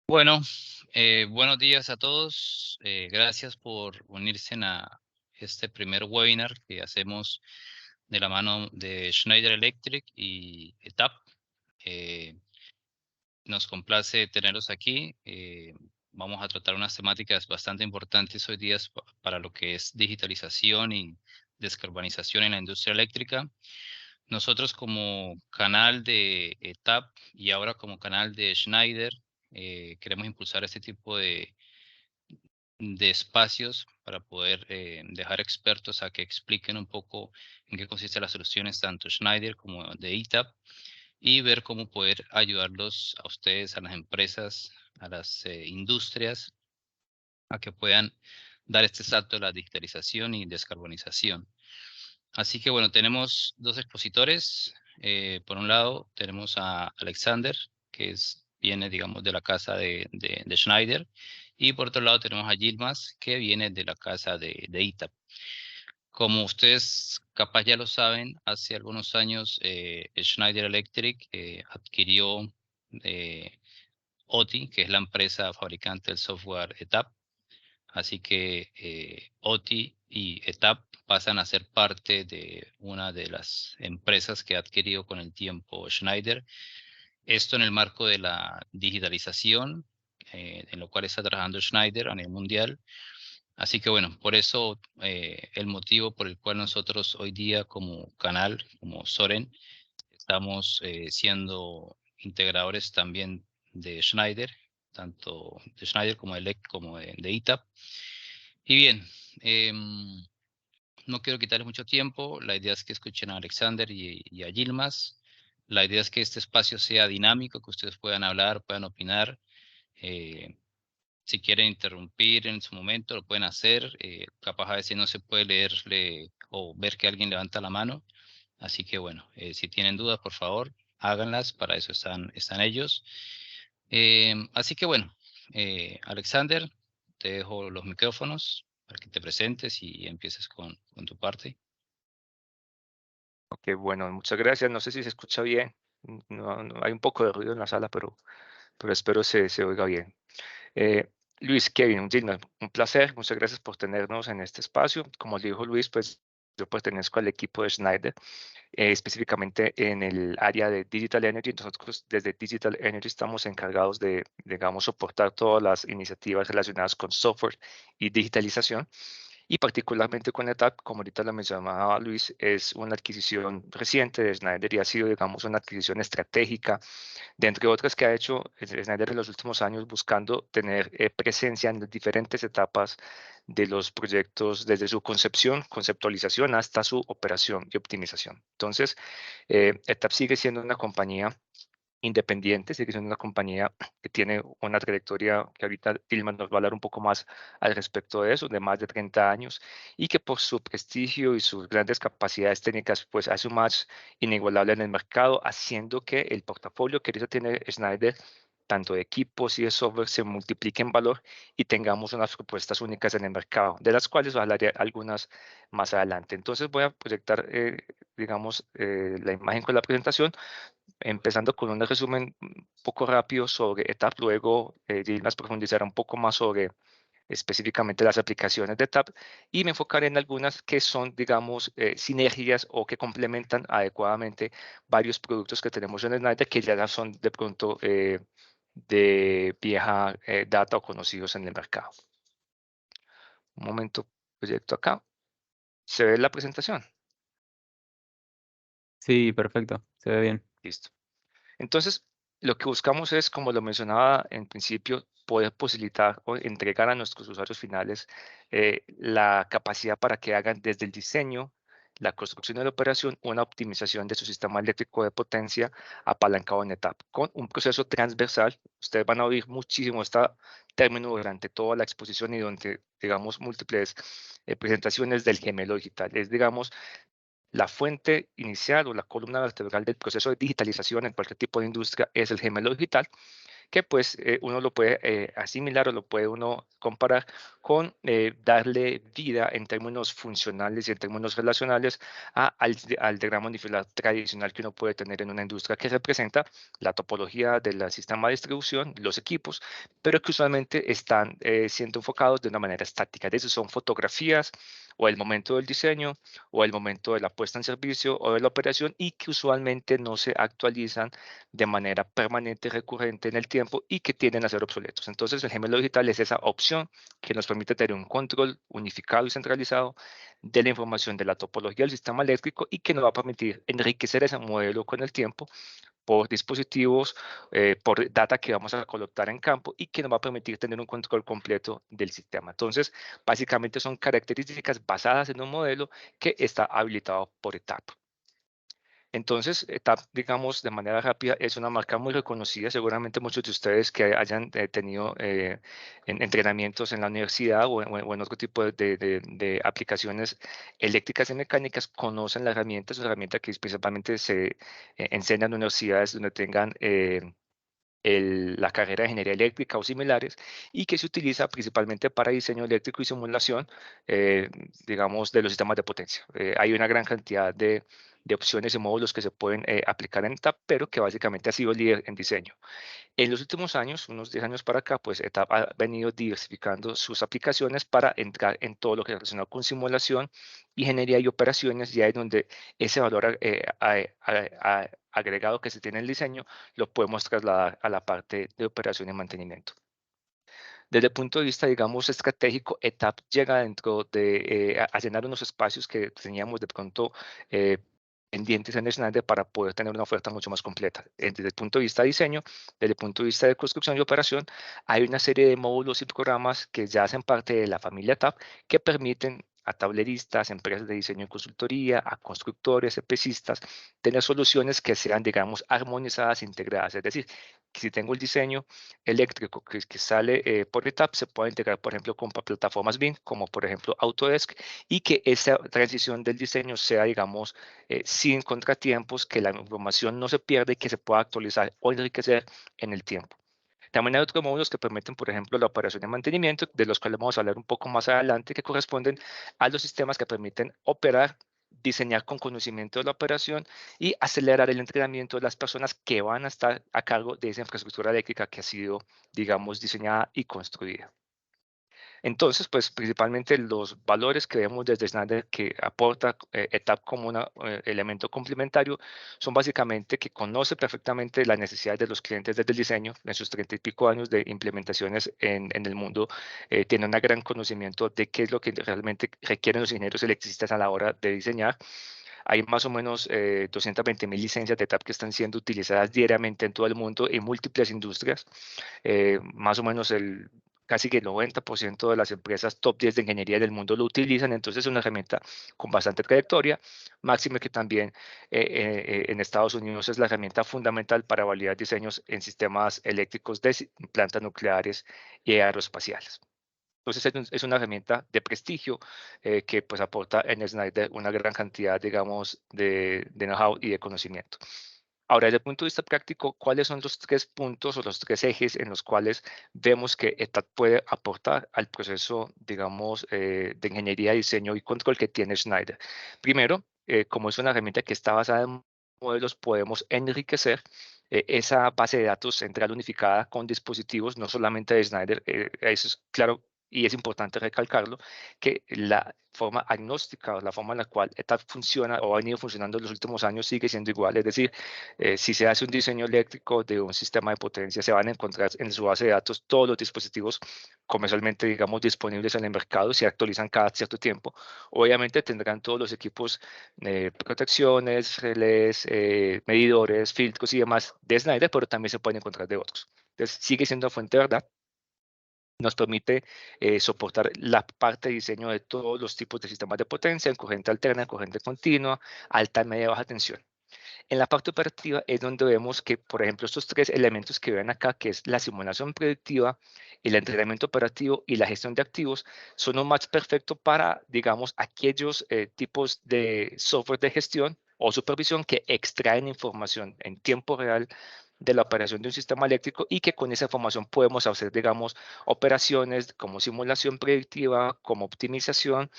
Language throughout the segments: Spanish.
Bueno, buenos días a todos. Gracias por unirse a este primer webinar que hacemos de la mano de Schneider Electric y ETAP. Nos complace tenerlos aquí. Vamos a tratar unas temáticas bastante importantes hoy día para lo que es digitalización y descarbonización en la industria eléctrica. Nosotros como canal de ETAP y ahora como canal de Schneider, queremos impulsar este tipo de espacios para poder dejar expertos a que expliquen un poco en qué consisten las soluciones tanto Schneider como de ETAP y ver cómo poder ayudarlos a ustedes, a las empresas, a las industrias, a que puedan dar este salto de la digitalización y descarbonización. Así que bueno, tenemos dos expositores. Por un lado tenemos a Alexander, viene, digamos, de la casa de Schneider, y por otro lado tenemos a Yilmaz, que viene de la casa de ITAP. Como ustedes capaz ya lo saben, hace algunos años Schneider Electric adquirió OTI, que es la empresa fabricante del software ETAP. Así que OTI y ETAP pasan a ser parte de una de las empresas que ha adquirido con el tiempo Schneider. Esto en el marco de la digitalización, en lo cual está trabajando Schneider a nivel mundial. Así que bueno, por eso el motivo por el cual nosotros hoy día como canal, como Soren, estamos siendo integradores también de Schneider, tanto de Schneider como de ITAP. Y bien, no quiero quitarles mucho tiempo. La idea es que escuchen a Alexander y a Yilmaz. La idea es que este espacio sea dinámico, que ustedes puedan hablar, puedan opinar. Eh, si quieren interrumpir en su momento, lo pueden hacer. Capaz a veces no se puede leerle o ver que alguien levanta la mano. Así que bueno, si tienen dudas, por favor, háganlas. Para eso están ellos. Así que bueno, Alexander, te dejo los micrófonos para que te presentes y empieces con tu parte. Ok, bueno, muchas gracias. No sé si se escucha bien. Hay un poco de ruido en la sala, pero espero se oiga bien. Luis, Kevin, Gilman, un placer. Muchas gracias por tenernos en este espacio. Como dijo Luis, pues yo pertenezco al equipo de Schneider, específicamente en el área de Digital Energy. Nosotros desde Digital Energy estamos encargados de, digamos, soportar todas las iniciativas relacionadas con software y digitalización. Y particularmente con ETAP, como ahorita lo mencionaba Luis, es una adquisición reciente de Schneider y ha sido, digamos, una adquisición estratégica, de entre otras que ha hecho Schneider en los últimos años, buscando tener presencia en las diferentes etapas de los proyectos, desde su concepción, conceptualización, hasta su operación y optimización. Entonces, ETAP sigue siendo una compañía independiente, sigue siendo una compañía que tiene una trayectoria que ahorita Tilman nos va a hablar un poco más al respecto de eso, de más de 30 años, y que por su prestigio y sus grandes capacidades técnicas, pues hace un match inigualable en el mercado, haciendo que el portafolio que ahorita tiene Schneider, tanto de equipos y de software, se multiplique en valor y tengamos unas propuestas únicas en el mercado, de las cuales hablaré algunas más adelante. Entonces voy a proyectar, digamos, la imagen con la presentación, empezando con un resumen un poco rápido sobre ETAP, luego Gilmas profundizará un poco más sobre específicamente las aplicaciones de ETAP y me enfocaré en algunas que son, digamos, sinergias o que complementan adecuadamente varios productos que tenemos en Schneider que ya son de pronto de vieja data o conocidos en el mercado. Un momento, proyecto acá. ¿Se ve la presentación? Sí, perfecto, se ve bien. Listo. Entonces, lo que buscamos es, como lo mencionaba en principio, poder posibilitar o entregar a nuestros usuarios finales la capacidad para que hagan desde el diseño, la construcción y la operación una optimización de su sistema eléctrico de potencia apalancado en ETAP, con un proceso transversal. Ustedes van a oír muchísimo este término durante toda la exposición y durante, digamos, múltiples presentaciones del gemelo digital. Es, digamos, la fuente inicial o la columna vertebral del proceso de digitalización en cualquier tipo de industria es el gemelo digital, que pues uno lo puede asimilar o lo puede uno comparar con darle vida en términos funcionales y en términos relacionales al diagrama unifilar tradicional que uno puede tener en una industria, que representa la topología del sistema de distribución, los equipos, pero que usualmente están siendo enfocados de una manera estática. De eso son fotografías o el momento del diseño o el momento de la puesta en servicio o de la operación, y que usualmente no se actualizan de manera permanente y recurrente en el tiempo y que tienden a ser obsoletos. Entonces, el gemelo digital es esa opción que nos permite tener un control unificado y centralizado de la información de la topología del sistema eléctrico, y que nos va a permitir enriquecer ese modelo con el tiempo por dispositivos, por data que vamos a colectar en campo, y que nos va a permitir tener un control completo del sistema. Entonces, básicamente son características basadas en un modelo que está habilitado por ETAP. Entonces, ETAP, digamos, de manera rápida, es una marca muy reconocida. Seguramente muchos de ustedes que hayan tenido entrenamientos en la universidad o en otro tipo de aplicaciones eléctricas y mecánicas conocen la herramienta. Es una herramienta que principalmente se enseña en universidades donde tengan la carrera de ingeniería eléctrica o similares, y que se utiliza principalmente para diseño eléctrico y simulación, digamos, de los sistemas de potencia. Hay una gran cantidad de opciones y módulos que se pueden aplicar en TAP, pero que básicamente ha sido líder en diseño. En los últimos años, unos 10 años para acá, pues ETAP ha venido diversificando sus aplicaciones para entrar en todo lo que es relacionado con simulación, ingeniería y operaciones, y ahí es donde ese valor agregado que se tiene en el diseño lo podemos trasladar a la parte de operación y mantenimiento. Desde el punto de vista, digamos, estratégico, ETAP llega dentro de a llenar unos espacios que teníamos de pronto pendientes en Schneider para poder tener una oferta mucho más completa. Desde el punto de vista de diseño, desde el punto de vista de construcción y operación, hay una serie de módulos y programas que ya hacen parte de la familia TAP, que permiten a tableristas, empresas de diseño y consultoría, a constructores, EPCistas, tener soluciones que sean, digamos, armonizadas e integradas. Es decir, que si tengo el diseño eléctrico que sale por ETAP, se puede integrar, por ejemplo, con plataformas BIM, como por ejemplo Autodesk, y que esa transición del diseño sea, digamos, sin contratiempos, que la información no se pierda y que se pueda actualizar o enriquecer en el tiempo. También hay otros módulos que permiten, por ejemplo, la operación y mantenimiento, de los cuales vamos a hablar un poco más adelante, que corresponden a los sistemas que permiten operar, diseñar con conocimiento de la operación y acelerar el entrenamiento de las personas que van a estar a cargo de esa infraestructura eléctrica que ha sido, digamos, diseñada y construida. Entonces, pues principalmente los valores que vemos desde Schneider que aporta ETAP como un elemento complementario son básicamente que conoce perfectamente las necesidades de los clientes desde el diseño. En sus 30 y pico años de implementaciones en el mundo, tiene un gran conocimiento de qué es lo que realmente requieren los ingenieros electricistas a la hora de diseñar. Hay más o menos 220.000 licencias de ETAP que están siendo utilizadas diariamente en todo el mundo en múltiples industrias. Más o menos casi que el 90% de las empresas top 10 de ingeniería del mundo lo utilizan. Entonces es una herramienta con bastante trayectoria, máxime que también en Estados Unidos es la herramienta fundamental para validar diseños en sistemas eléctricos de plantas nucleares y aeroespaciales. Entonces es una herramienta de prestigio que pues aporta en Schneider una gran cantidad, digamos, de know-how y de conocimiento. Ahora, desde el punto de vista práctico, ¿cuáles son los 3 puntos o los 3 ejes en los cuales vemos que ETAP puede aportar al proceso, digamos, de ingeniería, diseño y control que tiene Schneider? Primero, como es una herramienta que está basada en modelos, podemos enriquecer esa base de datos central unificada con dispositivos, no solamente de Schneider. Eso es claro y es importante recalcarlo, que la forma agnóstica o la forma en la cual ETAP funciona o ha venido funcionando en los últimos años sigue siendo igual. Es decir, si se hace un diseño eléctrico de un sistema de potencia, se van a encontrar en su base de datos todos los dispositivos comercialmente, digamos, disponibles en el mercado, se actualizan cada cierto tiempo. Obviamente tendrán todos los equipos, protecciones, relés, medidores, filtros y demás de Schneider, pero también se pueden encontrar de otros. Entonces, sigue siendo fuente de verdad. Nos permite soportar la parte de diseño de todos los tipos de sistemas de potencia, en corriente alterna, en corriente continua, alta, media, baja tensión. En la parte operativa es donde vemos que, por ejemplo, estos 3 elementos que ven acá, que es la simulación predictiva, el entrenamiento operativo y la gestión de activos, son un match perfecto para, digamos, aquellos tipos de software de gestión o supervisión que extraen información en tiempo real de la operación de un sistema eléctrico y que con esa información podemos hacer, digamos, operaciones como simulación predictiva, como optimización,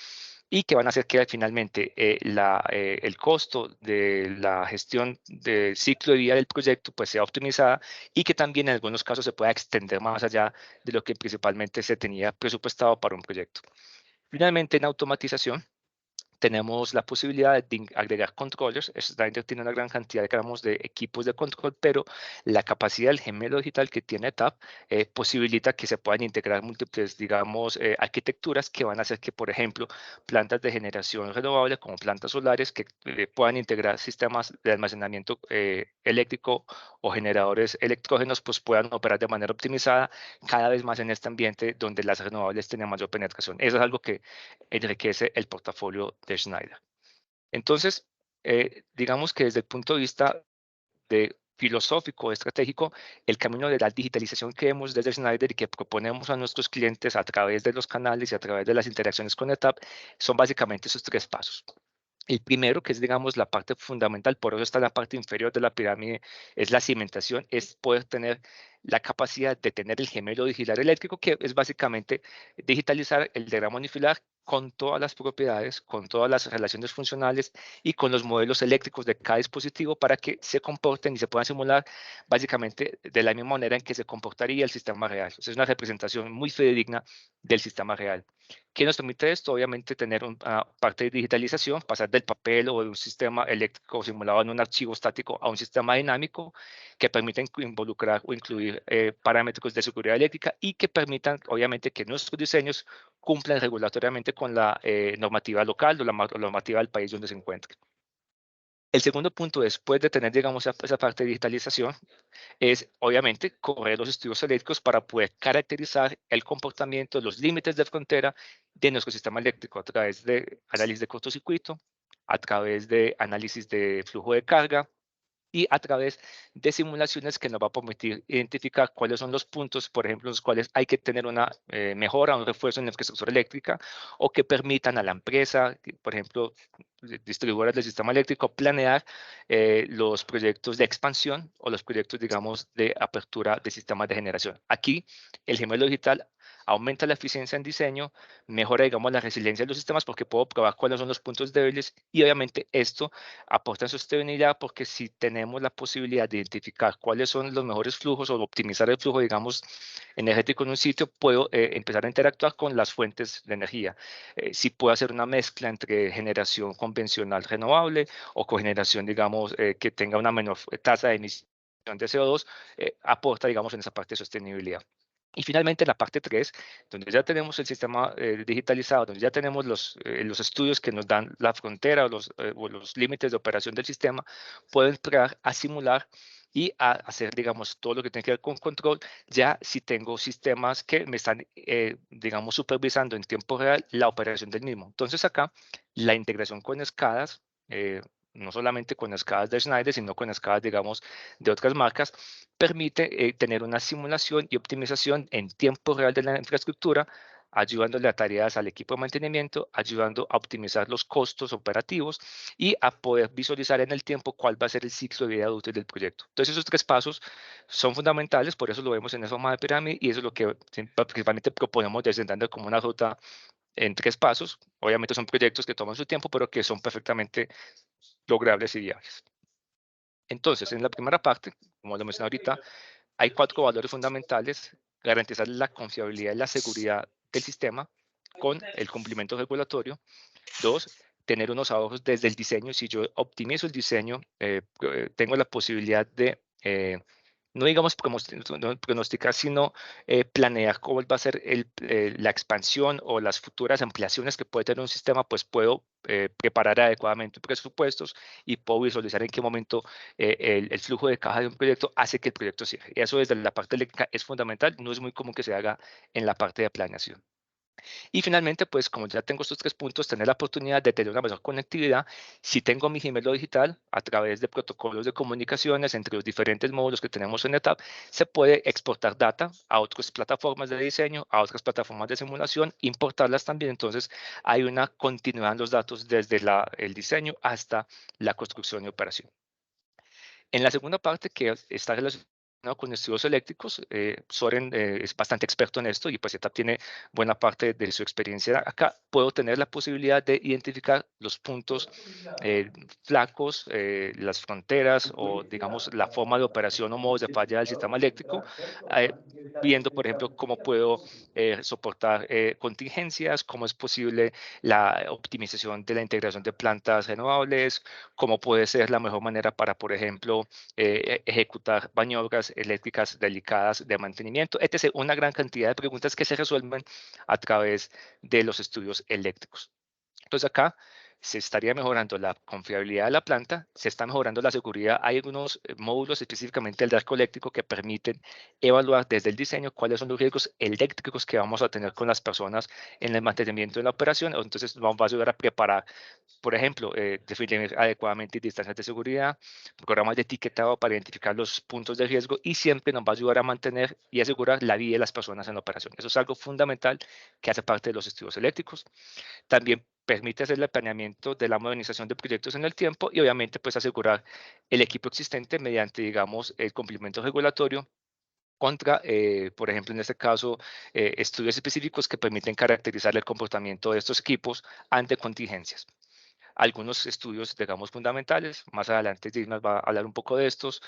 y que van a hacer que finalmente el costo de la gestión del ciclo de vida del proyecto pues sea optimizada y que también en algunos casos se pueda extender más allá de lo que principalmente se tenía presupuestado para un proyecto. Finalmente, en automatización, tenemos la posibilidad de agregar controllers. Schneider tiene una gran cantidad de equipos de control, pero la capacidad del gemelo digital que tiene TAP posibilita que se puedan integrar múltiples, digamos, arquitecturas que van a hacer que, por ejemplo, plantas de generación renovable como plantas solares que puedan integrar sistemas de almacenamiento eléctrico o generadores electrógenos, pues puedan operar de manera optimizada cada vez más en este ambiente donde las renovables tienen mayor penetración. Eso es algo que enriquece el portafolio de Schneider. Entonces, digamos que desde el punto de vista de filosófico, estratégico, el camino de la digitalización que vemos desde Schneider y que proponemos a nuestros clientes a través de los canales y a través de las interacciones con ETAP son básicamente esos 3 pasos. El primero, que es, digamos, la parte fundamental, por eso está en la parte inferior de la pirámide, es la cimentación, es poder tener la capacidad de tener el gemelo digital eléctrico, que es básicamente digitalizar el diagrama unifilar con todas las propiedades, con todas las relaciones funcionales y con los modelos eléctricos de cada dispositivo para que se comporten y se puedan simular básicamente de la misma manera en que se comportaría el sistema real. O sea, es una representación muy fidedigna del sistema real. ¿Qué nos permite esto? Obviamente tener una parte de digitalización, pasar del papel o de un sistema eléctrico simulado en un archivo estático a un sistema dinámico que permita involucrar o incluir parámetros de seguridad eléctrica y que permitan, obviamente, que nuestros diseños cumplan regulatoriamente con la normativa local o la normativa del país donde se encuentre. El segundo punto, después de tener, digamos, esa parte de digitalización, es obviamente correr los estudios eléctricos para poder caracterizar el comportamiento, los límites de frontera de nuestro sistema eléctrico a través de análisis de cortocircuito, a través de análisis de flujo de carga y a través de simulaciones que nos va a permitir identificar cuáles son los puntos, por ejemplo, en los cuales hay que tener una mejora, un refuerzo en la infraestructura eléctrica o que permitan a la empresa, por ejemplo, distribuidoras del sistema eléctrico, planear los proyectos de expansión o los proyectos, digamos, de apertura de sistemas de generación. Aquí, el gemelo digital aumenta la eficiencia en diseño, mejora, digamos, la resiliencia de los sistemas porque puedo probar cuáles son los puntos débiles y obviamente esto aporta sostenibilidad porque si tenemos la posibilidad de identificar cuáles son los mejores flujos o optimizar el flujo, digamos, energético en un sitio, puedo empezar a interactuar con las fuentes de energía. Si puedo hacer una mezcla entre generación convencional renovable o cogeneración, digamos, que tenga una menor tasa de emisión de CO2, aporta, digamos, en esa parte de sostenibilidad. Y finalmente la parte 3, donde ya tenemos el sistema digitalizado, donde ya tenemos los estudios que nos dan la frontera o los límites de operación del sistema, puedo entrar a simular y a hacer, digamos, todo lo que tiene que ver con control, ya si tengo sistemas que me están, digamos, supervisando en tiempo real la operación del mismo. Entonces acá, la integración con escadas, no solamente con escadas de Schneider, sino con escadas, digamos, de otras marcas, permite tener una simulación y optimización en tiempo real de la infraestructura, ayudándole a tareas al equipo de mantenimiento, ayudando a optimizar los costos operativos y a poder visualizar en el tiempo cuál va a ser el ciclo de vida útil del proyecto. Entonces, esos 3 pasos son fundamentales, por eso lo vemos en esa forma de pirámide y eso es lo que principalmente proponemos desde como una ruta en 3 pasos. Obviamente son proyectos que toman su tiempo, pero que son perfectamente logrables y viables. Entonces, en la primera parte, como lo mencioné ahorita, hay 4 valores fundamentales: garantizar la confiabilidad y la seguridad del sistema con el cumplimiento regulatorio. 2, tener unos ahorros desde el diseño. Si yo optimizo el diseño, tengo la posibilidad de, no digamos pronosticar, sino planear cómo va a ser la expansión o las futuras ampliaciones que puede tener un sistema, pues puedo preparar adecuadamente presupuestos y puedo visualizar en qué momento el flujo de caja de un proyecto hace que el proyecto cierre. Y eso desde la parte eléctrica es fundamental, no es muy común que se haga en la parte de planeación. Y finalmente, pues como ya tengo estos 3 puntos, tener la oportunidad de tener una mejor conectividad. Si tengo mi gemelo digital a través de protocolos de comunicaciones entre los diferentes módulos que tenemos en ETAP, se puede exportar data a otras plataformas de diseño, a otras plataformas de simulación, importarlas también. Entonces, hay una continuidad en los datos desde el diseño hasta la construcción y operación. En la segunda parte, que está relacionado con estudios eléctricos, Soren es bastante experto en esto y pues ETAP tiene buena parte de su experiencia acá. Puedo tener la posibilidad de identificar los puntos flacos, las fronteras o digamos la forma de operación o modos de falla del sistema eléctrico, viendo por ejemplo cómo puedo soportar contingencias, cómo es posible la optimización de la integración de plantas renovables, cómo puede ser la mejor manera para, por ejemplo, ejecutar maniobras eléctricas delicadas de mantenimiento, etc. Una gran cantidad de preguntas que se resuelven a través de los estudios eléctricos. Entonces acá se estaría mejorando la confiabilidad de la planta, se está mejorando la seguridad. Hay algunos módulos específicamente del arco eléctrico que permiten evaluar desde el diseño cuáles son los riesgos eléctricos que vamos a tener con las personas en el mantenimiento de la operación. Entonces nos va a ayudar a preparar, por ejemplo, definir adecuadamente distancias de seguridad, programas de etiquetado para identificar los puntos de riesgo y siempre nos va a ayudar a mantener y asegurar la vida de las personas en la operación. Eso es algo fundamental que hace parte de los estudios eléctricos. También permite hacer el planeamiento de la modernización de proyectos en el tiempo y obviamente pues asegurar el equipo existente mediante, digamos, el cumplimiento regulatorio contra, por ejemplo, en este caso, estudios específicos que permiten caracterizar el comportamiento de estos equipos ante contingencias. Algunos estudios, digamos, fundamentales. Más adelante Dismas va a hablar un poco de estos.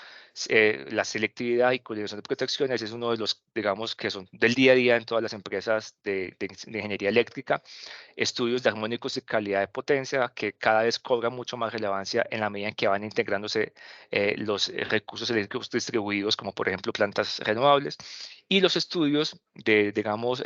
La selectividad y coordinación de protecciones es uno de los, digamos, que son del día a día en todas las empresas de ingeniería eléctrica. Estudios de armónicos y calidad de potencia, que cada vez cobran mucho más relevancia en la medida en que van integrándose los recursos eléctricos distribuidos, como por ejemplo plantas renovables. Y los estudios de, digamos,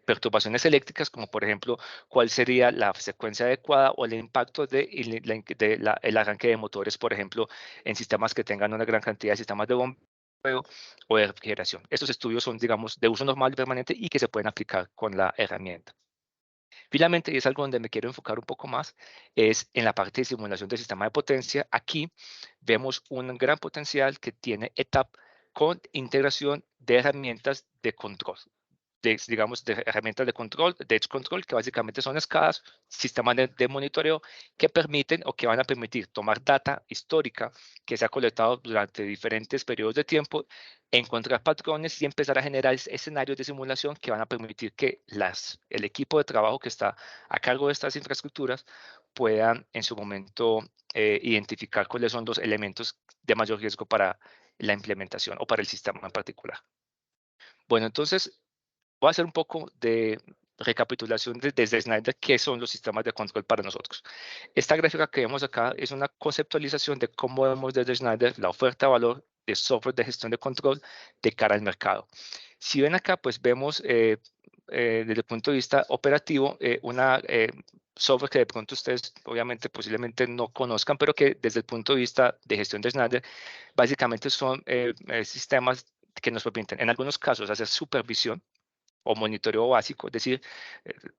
perturbaciones eléctricas, como por ejemplo, cuál sería la secuencia adecuada o el impacto de, el arranque de motores, por ejemplo, en sistemas que tengan una gran cantidad de sistemas de bombeo o de refrigeración. Estos estudios son, digamos, de uso normal y permanente y que se pueden aplicar con la herramienta. Finalmente, y es algo donde me quiero enfocar un poco más, es en la parte de simulación del sistema de potencia. Aquí vemos un gran potencial que tiene ETAP con integración de herramientas de control, digamos, de herramientas de control, de edge control, que básicamente son escalas, sistemas de monitoreo que permiten o que van a permitir tomar data histórica que se ha colectado durante diferentes periodos de tiempo, encontrar patrones y empezar a generar escenarios de simulación que van a permitir que el equipo de trabajo que está a cargo de estas infraestructuras puedan en su momento identificar cuáles son los elementos de mayor riesgo para la implementación o para el sistema en particular. Bueno, entonces voy a hacer un poco de recapitulación desde Schneider, qué son los sistemas de control para nosotros. Esta gráfica que vemos acá es una conceptualización de cómo vemos desde Schneider la oferta de valor de software de gestión de control de cara al mercado. Si ven acá, pues vemos desde el punto de vista operativo una software que de pronto ustedes obviamente posiblemente no conozcan, pero que desde el punto de vista de gestión de Schneider, básicamente son sistemas que nos permiten en algunos casos hacer supervisión o monitoreo básico, es decir,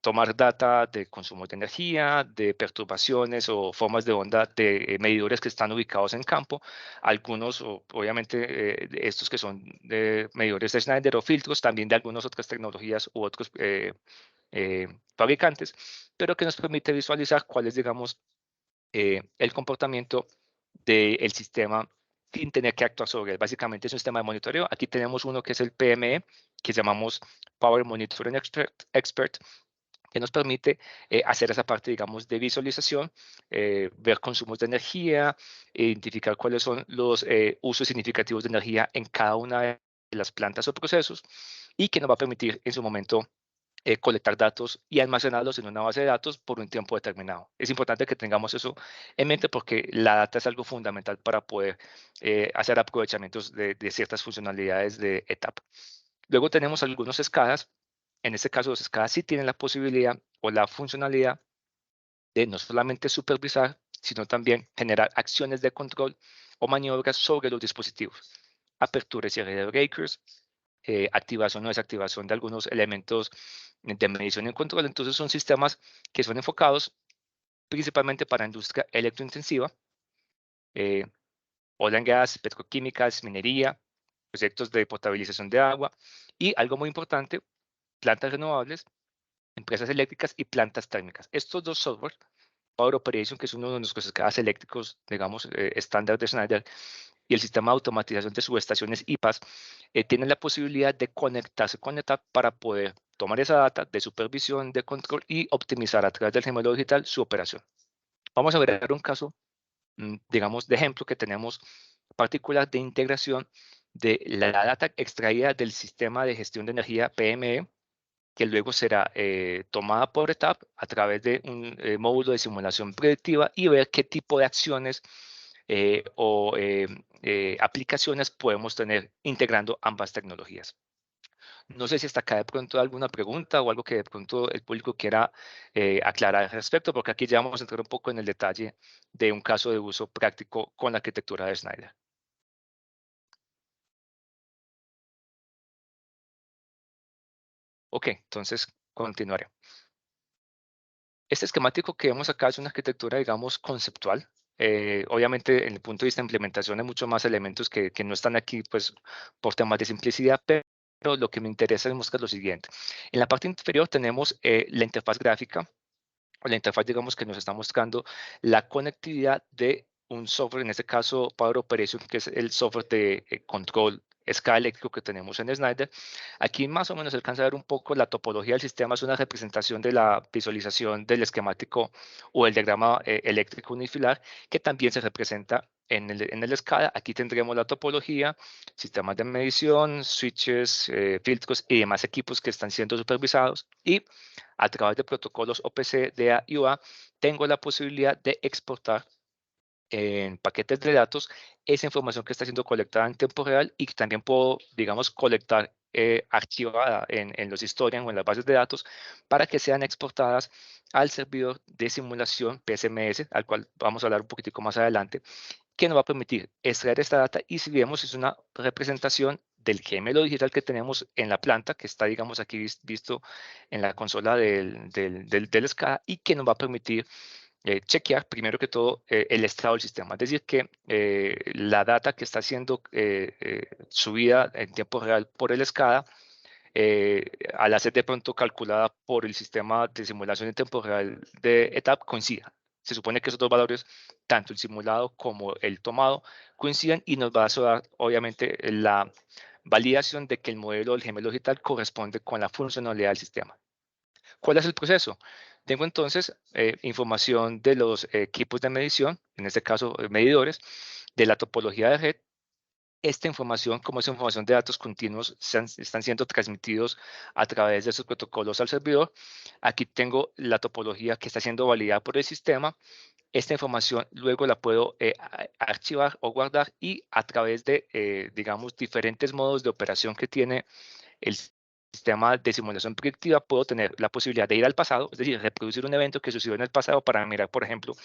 tomar data de consumo de energía, de perturbaciones o formas de onda de medidores que están ubicados en campo. Algunos, obviamente, estos que son de medidores de Schneider o filtros, también de algunas otras tecnologías u otros fabricantes, pero que nos permite visualizar cuál es, digamos, el comportamiento del sistema sin tener que actuar sobre él. Básicamente es un sistema de monitoreo. Aquí tenemos uno que es el PME, que llamamos Power Monitoring Expert, que nos permite hacer esa parte, digamos, de visualización, ver consumos de energía, identificar cuáles son los usos significativos de energía en cada una de las plantas o procesos y que nos va a permitir en su momento colectar datos y almacenarlos en una base de datos por un tiempo determinado. Es importante que tengamos eso en mente porque la data es algo fundamental para poder hacer aprovechamientos de ciertas funcionalidades de ETAP. Luego tenemos algunos escalas. En este caso, los escalas sí tienen la posibilidad o la funcionalidad de no solamente supervisar, sino también generar acciones de control o maniobras sobre los dispositivos. Apertura y cierre de breakers, activación o desactivación de algunos elementos de medición y control. Entonces son sistemas que son enfocados principalmente para industria electrointensiva, oil and gas, petroquímicas, minería, proyectos de potabilización de agua y algo muy importante, plantas renovables, empresas eléctricas y plantas térmicas. Estos dos software Power Operation, que es uno de los cascadas eléctricos, digamos, estándar de Schneider, y el sistema de automatización de subestaciones IPAS, tienen la posibilidad de conectarse con ETAP para poder tomar esa data de supervisión, de control y optimizar a través del gemelo digital su operación. Vamos a ver un caso, digamos, de ejemplo que tenemos particular de integración de la data extraída del sistema de gestión de energía PME, que luego será tomada por ETAP a través de un módulo de simulación predictiva y ver qué tipo de acciones o aplicaciones podemos tener integrando ambas tecnologías. No sé si hasta acá de pronto hay alguna pregunta o algo que de pronto el público quiera aclarar al respecto, porque aquí ya vamos a entrar un poco en el detalle de un caso de uso práctico con la arquitectura de Schneider. Ok, entonces continuaré. Este esquemático que vemos acá es una arquitectura, digamos, conceptual. Obviamente, en el punto de vista de implementación hay muchos más elementos que no están aquí, pues, por temas de simplicidad, pero lo que me interesa es mostrar lo siguiente. En la parte inferior tenemos la interfaz gráfica, o la interfaz, digamos, que nos está mostrando la conectividad de un software, en este caso Power Operation, que es el software de control escala eléctrico que tenemos en Schneider. Aquí más o menos se alcanza a ver un poco la topología del sistema, es una representación de la visualización del esquemático o el diagrama eléctrico unifilar, que también se representa en el escala. Aquí tendremos la topología, sistemas de medición, switches, filtros y demás equipos que están siendo supervisados, y a través de protocolos OPC, DA y UA, tengo la posibilidad de exportar en paquetes de datos esa información que está siendo colectada en tiempo real, y que también puedo, digamos, colectar archivada en los historias o en las bases de datos para que sean exportadas al servidor de simulación PSMS, al cual vamos a hablar un poquitico más adelante, que nos va a permitir extraer esta data. Y si vemos, es una representación del gemelo digital que tenemos en la planta, que está, digamos, aquí visto en la consola del SCADA, y que nos va a permitir chequear primero que todo el estado del sistema. Es decir, que la data que está siendo subida en tiempo real por el SCADA, al ser de pronto calculada por el sistema de simulación en tiempo real de ETAP, coincida. Se supone que esos dos valores, tanto el simulado como el tomado, coinciden, y nos va a dar, obviamente, la validación de que el modelo del gemelo digital corresponde con la funcionalidad del sistema. ¿Cuál es el proceso? Tengo entonces información de los equipos de medición, en este caso medidores, de la topología de red. Esta información, como es información de datos continuos, están siendo transmitidos a través de esos protocolos al servidor. Aquí tengo la topología que está siendo validada por el sistema. Esta información luego la puedo archivar o guardar, y a través de, digamos, diferentes modos de operación que tiene el sistema de simulación predictiva, puedo tener la posibilidad de ir al pasado, es decir, reproducir un evento que sucedió en el pasado para mirar, por ejemplo,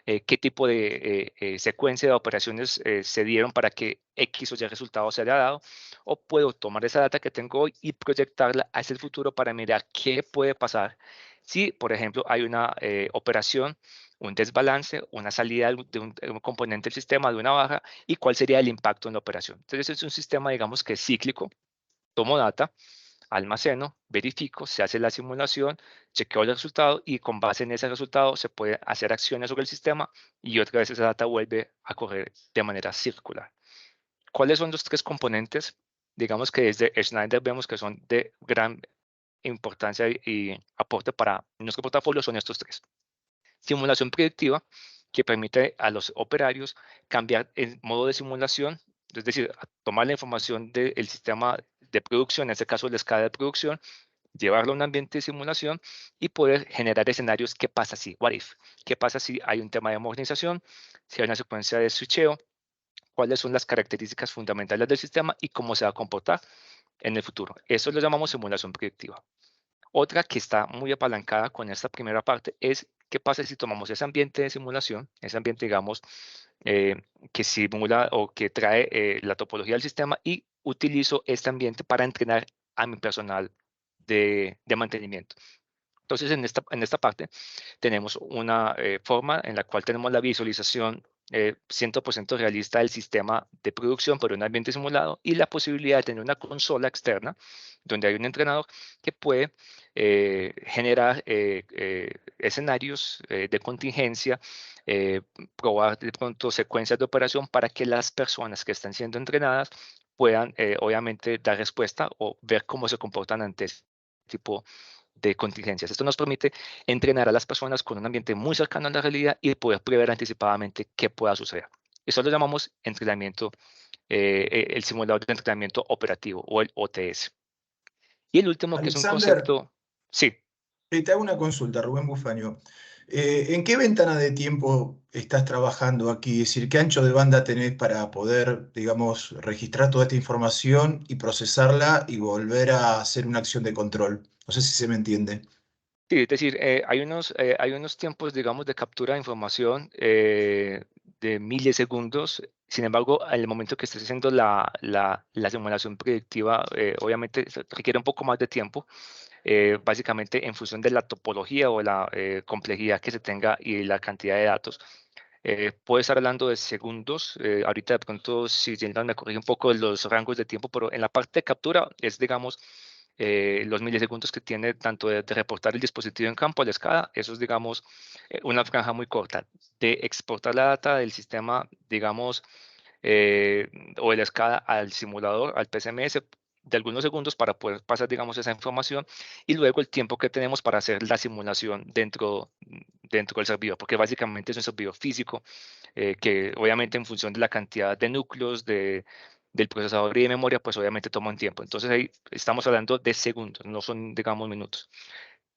qué tipo de secuencia de operaciones se dieron para que X o Y resultado se haya dado. O puedo tomar esa data que tengo hoy y proyectarla hacia el futuro para mirar qué puede pasar si, por ejemplo, hay una operación, un desbalance, una salida de un componente del sistema, de una baja, y cuál sería el impacto en la operación. Entonces es un sistema, digamos, que es cíclico. Tomo data, almaceno, verifico, se hace la simulación, chequeo el resultado, y con base en ese resultado se puede hacer acciones sobre el sistema, y otra vez esa data vuelve a correr de manera circular. ¿Cuáles son los tres componentes? Digamos que desde Schneider vemos que son de gran importancia y aporte para nuestro portafolio. Son estos tres. Simulación predictiva, que permite a los operarios cambiar el modo de simulación, es decir, tomar la información del sistema de producción, en este caso la escala de producción, llevarlo a un ambiente de simulación y poder generar escenarios. ¿Qué pasa si? What if? ¿Qué pasa si hay un tema de modernización? Si hay una secuencia de switcheo, ¿cuáles son las características fundamentales del sistema y cómo se va a comportar en el futuro? Eso lo llamamos simulación predictiva. Otra que está muy apalancada con esta primera parte es qué pasa si tomamos ese ambiente de simulación, ese ambiente, digamos, que simula o que trae la topología del sistema, y utilizo este ambiente para entrenar a mi personal de mantenimiento. Entonces, en esta parte tenemos una forma en la cual tenemos la visualización 100% realista del sistema de producción por un ambiente simulado y la posibilidad de tener una consola externa donde hay un entrenador que puede generar escenarios de contingencia, probar de pronto secuencias de operación para que las personas que están siendo entrenadas puedan obviamente dar respuesta o ver cómo se comportan ante este tipo de contingencias. Esto nos permite entrenar a las personas con un ambiente muy cercano a la realidad y poder prever anticipadamente qué pueda suceder. Eso lo llamamos entrenamiento, el simulador de entrenamiento operativo o el OTS. Y el último, que es un Alexander, concepto, sí. te hago una consulta, Rubén Bufaño. ¿En qué ventana de tiempo estás trabajando aquí? Es decir, ¿qué ancho de banda tenés para poder, digamos, registrar toda esta información y procesarla y volver a hacer una acción de control? No sé si se me entiende. Sí, es decir, hay unos tiempos, digamos, de captura de información de milisegundos. Sin embargo, al momento que estés haciendo la simulación predictiva, obviamente requiere un poco más de tiempo, básicamente en función de la topología o la complejidad que se tenga y la cantidad de datos. Puede estar hablando de segundos. Ahorita de pronto, si Gildan me corrige un poco de los rangos de tiempo, pero en la parte de captura es, digamos, los milisegundos que tiene tanto de reportar el dispositivo en campo a la escala. Eso es, digamos, una franja muy corta. De exportar la data del sistema, digamos, o de la escala al simulador, al PCMS, de algunos segundos para poder pasar, digamos, esa información, y luego el tiempo que tenemos para hacer la simulación dentro del servidor, porque básicamente es un servidor físico que obviamente en función de la cantidad de núcleos del procesador y de memoria, pues obviamente toma un tiempo. Entonces ahí estamos hablando de segundos, no son, digamos, minutos.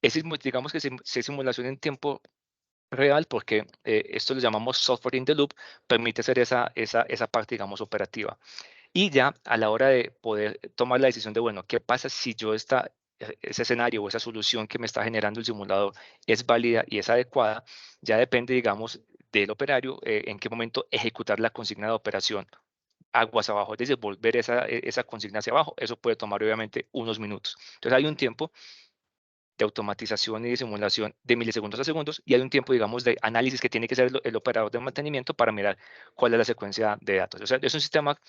Digamos que es simulación en tiempo real porque esto lo llamamos software in the loop, permite hacer esa parte, digamos, operativa. Y ya a la hora de poder tomar la decisión de, bueno, ¿qué pasa si ese escenario o esa solución que me está generando el simulador es válida y es adecuada? Ya depende, digamos, del operario en qué momento ejecutar la consigna de operación aguas abajo, es decir, volver esa consigna hacia abajo. Eso puede tomar obviamente unos minutos. Entonces hay un tiempo de automatización y de simulación de milisegundos a segundos, y hay un tiempo, digamos, de análisis que tiene que hacer el operador de mantenimiento para mirar cuál es la secuencia de datos. O sea, es un sistema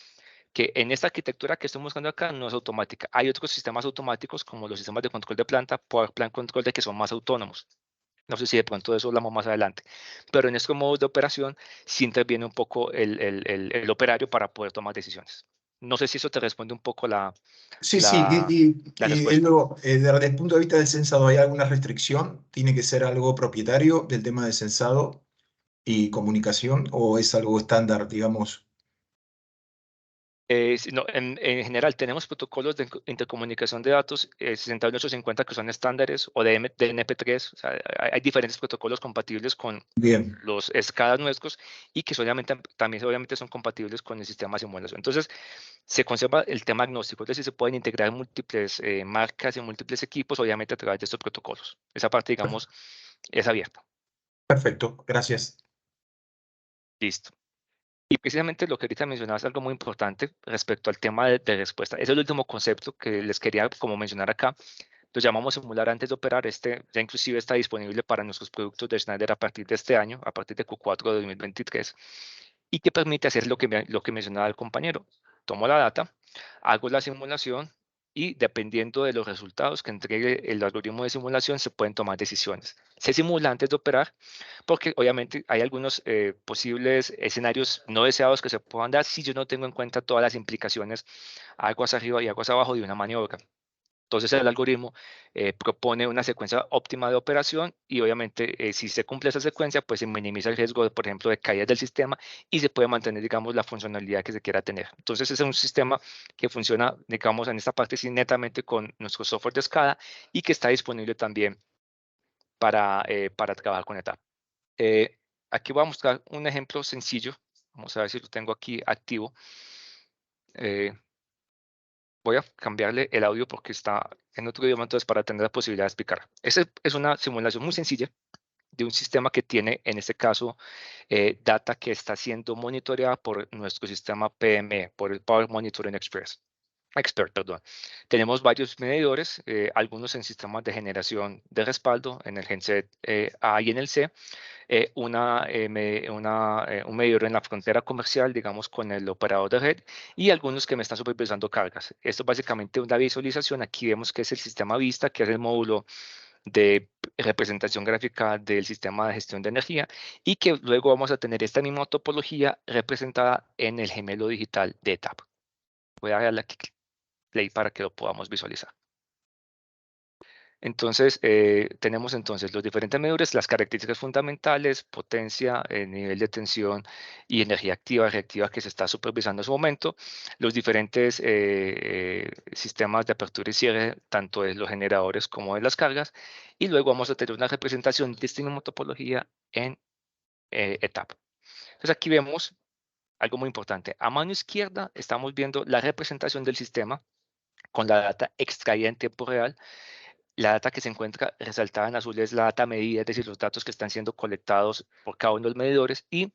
que en esta arquitectura que estamos buscando acá no es automática. Hay otros sistemas automáticos como los sistemas de control de planta, Power Plant Control, de que son más autónomos. No sé si de pronto de eso hablamos más adelante. Pero en estos modos de operación sí interviene un poco el operario para poder tomar decisiones. No sé si eso te responde un poco la Sí, sí, y respuesta. luego, desde el punto de vista del censado, ¿hay alguna restricción? ¿Tiene que ser algo propietario del tema de censado y comunicación o es algo estándar, digamos? No, en general tenemos protocolos de intercomunicación de datos 60850 que son estándares, o de NP3. O sea, hay diferentes protocolos compatibles con Bien, los SCADA nuestros y que también obviamente son compatibles con el sistema de simulación. Entonces, se conserva el tema agnóstico, es decir, se pueden integrar múltiples marcas y múltiples equipos, obviamente a través de estos protocolos. Esa parte, digamos, es abierta. perfecto, gracias. Listo. Y precisamente lo que ahorita mencionabas es algo muy importante respecto al tema de respuesta. Ese es el último concepto que les quería como mencionar acá. Lo llamamos simular antes de operar. Ya inclusive está disponible para nuestros productos de Schneider a partir de este año, a partir de Q4 de 2023, y que permite hacer lo que mencionaba el compañero. Tomo la data, hago la simulación y dependiendo de los resultados que entregue el algoritmo de simulación se pueden tomar decisiones. Se simula antes de operar porque obviamente hay algunos posibles escenarios no deseados que se puedan dar si yo no tengo en cuenta todas las implicaciones aguas arriba y aguas abajo de una maniobra. Entonces el algoritmo propone una secuencia óptima de operación y obviamente si se cumple esa secuencia, pues se minimiza el riesgo, por ejemplo, de caídas del sistema y se puede mantener, digamos, la funcionalidad que se quiera tener. Entonces ese es un sistema que funciona, digamos, en esta parte sí netamente con nuestro software de SCADA y que está disponible también para trabajar con ETAP. Aquí voy a mostrar un ejemplo sencillo. Vamos a ver si lo tengo aquí activo. Voy a cambiarle el audio porque está en otro idioma, entonces para tener la posibilidad de explicar. Esta es una simulación muy sencilla de un sistema que tiene, en este caso, data que está siendo monitoreada por nuestro sistema PME, por el Power Monitoring Express. Expert, perdón. Tenemos varios medidores, algunos en sistemas de generación de respaldo, en el genset A y en el C, un medidor en la frontera comercial, digamos, con el operador de red, y algunos que me están supervisando cargas. Esto es básicamente una visualización. Aquí vemos que es el sistema Vista, que es el módulo de representación gráfica del sistema de gestión de energía, y que luego vamos a tener esta misma topología representada en el gemelo digital de ETAP. Voy a darle aquí play para que lo podamos visualizar. Entonces, tenemos entonces los diferentes medidores, las características fundamentales, potencia, nivel de tensión y energía activa, reactiva que se está supervisando en su momento, los diferentes sistemas de apertura y cierre, tanto de los generadores como de las cargas, y luego vamos a tener una representación de esta misma topología en ETAP. Entonces, aquí vemos algo muy importante. A mano izquierda estamos viendo la representación del sistema con la data extraída en tiempo real. La data que se encuentra resaltada en azul es la data medida, es decir, los datos que están siendo colectados por cada uno de los medidores, y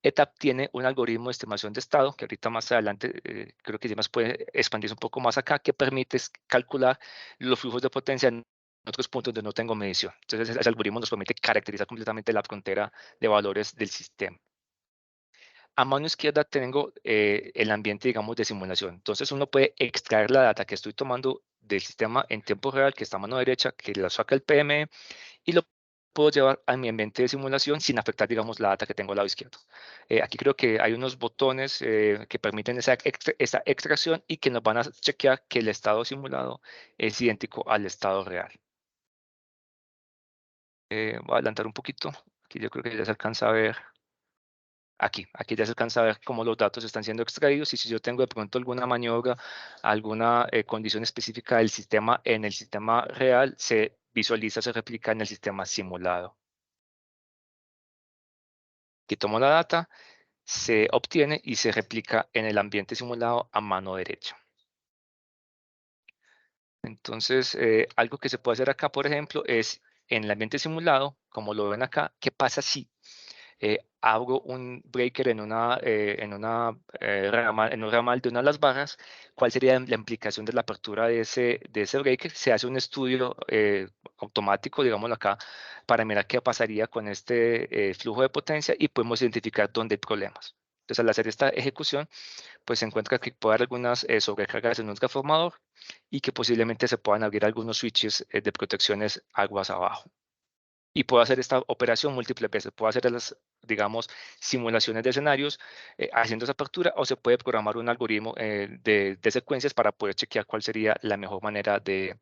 ETAP tiene un algoritmo de estimación de estado, que ahorita más adelante creo que más puede expandirse un poco más acá, que permite calcular los flujos de potencia en otros puntos donde no tengo medición. Entonces, ese algoritmo nos permite caracterizar completamente la frontera de valores del sistema. A mano izquierda tengo el ambiente, digamos, de simulación. Entonces, uno puede extraer la data que estoy tomando del sistema en tiempo real, que está a mano derecha, que la saca el PME, y lo puedo llevar a mi ambiente de simulación sin afectar, digamos, la data que tengo al lado izquierdo. Aquí creo que hay unos botones que permiten esa extracción y que nos van a chequear que el estado simulado es idéntico al estado real. Voy a adelantar un poquito. Aquí yo creo que ya se alcanza a ver. Aquí ya se alcanza a ver cómo los datos están siendo extraídos, y si yo tengo de pronto alguna maniobra, alguna condición específica del sistema en el sistema real, se visualiza, se replica en el sistema simulado. Aquí tomo la data, se obtiene y se replica en el ambiente simulado a mano derecha. Entonces, algo que se puede hacer acá, por ejemplo, es en el ambiente simulado, como lo ven acá, ¿qué pasa si abro un breaker en un ramal de una de las barras? ¿Cuál sería la implicación de la apertura de ese breaker? Se hace un estudio automático, digámoslo acá, para mirar qué pasaría con este flujo de potencia, y podemos identificar dónde hay problemas. Entonces, al hacer esta ejecución, pues se encuentra que puede haber algunas sobrecargas en un transformador, y que posiblemente se puedan abrir algunos switches de protecciones aguas abajo. Y puedo hacer esta operación múltiples veces. Puedo hacer las, digamos, simulaciones de escenarios haciendo esa apertura, o se puede programar un algoritmo de secuencias para poder chequear cuál sería la mejor manera de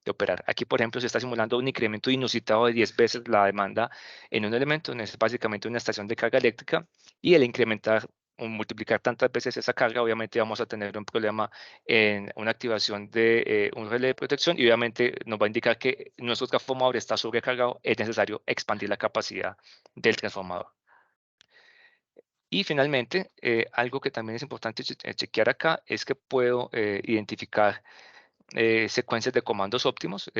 operar. Aquí, por ejemplo, se está simulando un incremento inusitado de 10 veces la demanda en un elemento. Es básicamente una estación de carga eléctrica, y el incrementar o multiplicar tantas veces esa carga, obviamente vamos a tener un problema en una activación de un relé de protección, y obviamente nos va a indicar que nuestro transformador está sobrecargado, es necesario expandir la capacidad del transformador. Y finalmente, algo que también es importante chequear acá es que puedo identificar secuencias de comandos óptimos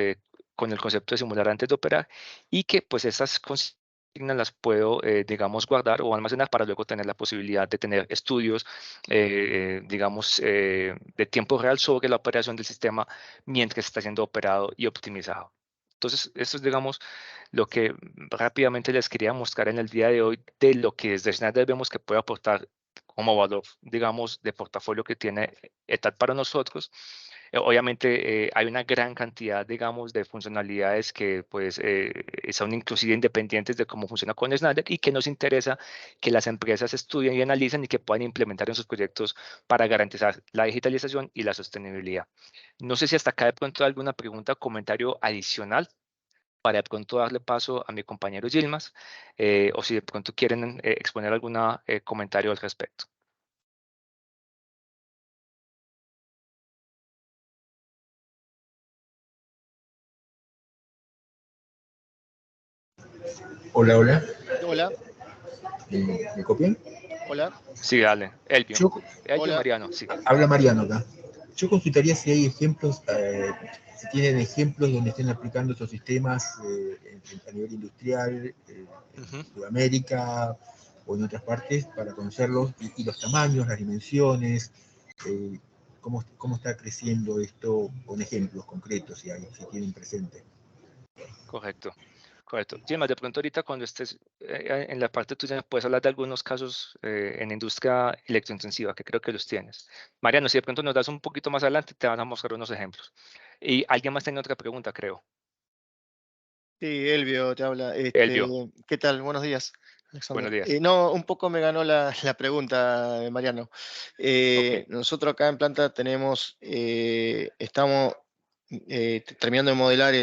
con el concepto de simular antes de operar, y que pues esas consignas las puedo, digamos, guardar o almacenar para luego tener la posibilidad de tener estudios, digamos, de tiempo real sobre la operación del sistema mientras está siendo operado y optimizado. Entonces, esto es, digamos, lo que rápidamente les quería mostrar en el día de hoy de lo que desde Schneider vemos que puede aportar como valor, digamos, de portafolio que tiene ETAP para nosotros. Obviamente hay una gran cantidad, digamos, de funcionalidades que pues son inclusive independientes de cómo funciona con Schneider, y que nos interesa que las empresas estudien y analicen y que puedan implementar en sus proyectos para garantizar la digitalización y la sostenibilidad. No sé si hasta acá de pronto hay alguna pregunta o comentario adicional para de pronto darle paso a mi compañero Yilmaz, o si de pronto quieren exponer algún comentario al respecto. Hola, hola. Hola, ¿Me copian? hola, Sí, dale. Elvio. Yo, Elvio hola. Mariano, sí. habla Mariano acá. Yo consultaría si hay ejemplos, si tienen ejemplos donde estén aplicando estos sistemas a nivel industrial, en Sudamérica o en otras partes, para conocerlos, y los tamaños, las dimensiones, cómo está creciendo esto con ejemplos concretos, si tienen presente. Correcto. Correcto. Gemma, de pronto ahorita cuando estés en la parte tuya puedes hablar de algunos casos en industria electrointensiva, que creo que los tienes. Mariano, si de pronto nos das un poquito más adelante, te van a mostrar unos ejemplos. Y alguien más tiene otra pregunta, creo. Sí, Elvio te habla. Elvio, ¿Qué tal? Buenos días, Alexander. buenos días. No, un poco me ganó la pregunta, Mariano. Ok. Nosotros acá en planta estamos terminando de modelar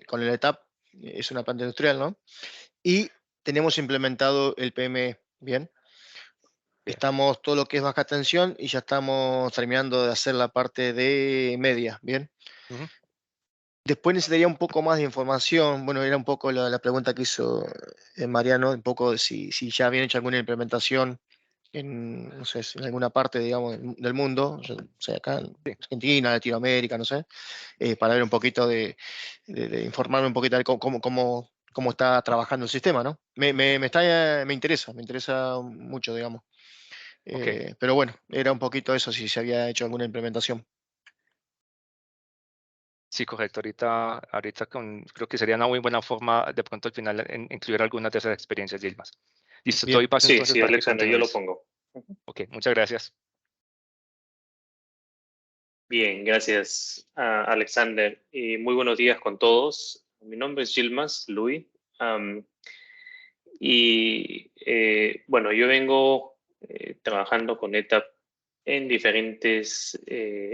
con el ETAP, es una planta industrial, ¿no? Y tenemos implementado el PME, ¿bien? Estamos todo lo que es baja tensión y ya estamos terminando de hacer la parte de media, ¿bien? Ujú. Después necesitaría un poco más de información. Bueno, era un poco la pregunta que hizo Mariano, un poco de si ya habían hecho alguna implementación en, no sé, en alguna parte, digamos, del mundo, o sea, acá en Sí. Argentina, Latinoamérica, no sé, para ver un poquito de informarme un poquito de cómo está trabajando el sistema, ¿no? Me interesa mucho, digamos. Ok. Pero bueno, era un poquito eso, si se había hecho alguna implementación. Sí, correcto. Ahorita creo que sería una muy buena forma de pronto al final incluir algunas de esas experiencias, Yilmaz. Listo, te Bien. doy paso Sí, entonces sí, para que Alexander, yo lo continúes. pongo. Ok, muchas gracias. Bien, gracias, Alexander. Y muy buenos días con todos. Mi nombre es Yilmaz Luis. Bueno, yo vengo trabajando con ETAP en diferentes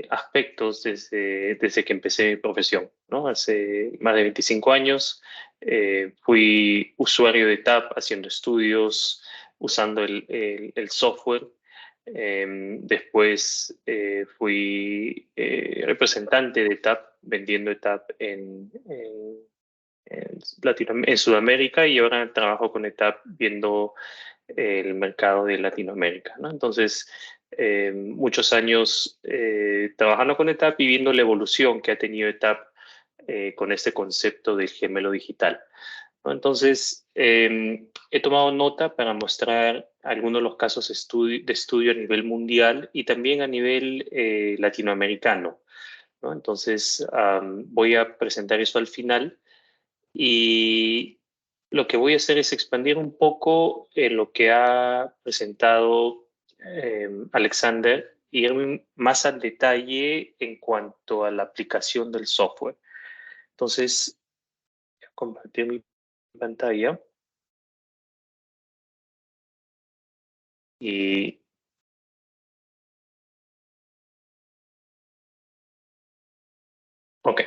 aspectos desde que empecé mi profesión, ¿no? Hace más de 25 años fui usuario de ETAP haciendo estudios, usando el software. Después fui representante de ETAP, vendiendo ETAP en Sudamérica, y ahora trabajo con ETAP viendo el mercado de Latinoamérica, ¿no? Entonces, muchos años trabajando con ETAP y viendo la evolución que ha tenido ETAP con este concepto del gemelo digital, ¿no? Entonces, he tomado nota para mostrar algunos de los casos de estudio a nivel mundial y también a nivel latinoamericano, ¿no? Entonces, voy a presentar eso al final. Y lo que voy a hacer es expandir un poco lo que ha presentado Alexander, y irme más al detalle en cuanto a la aplicación del software. Entonces, voy a compartir mi pantalla. Y ok.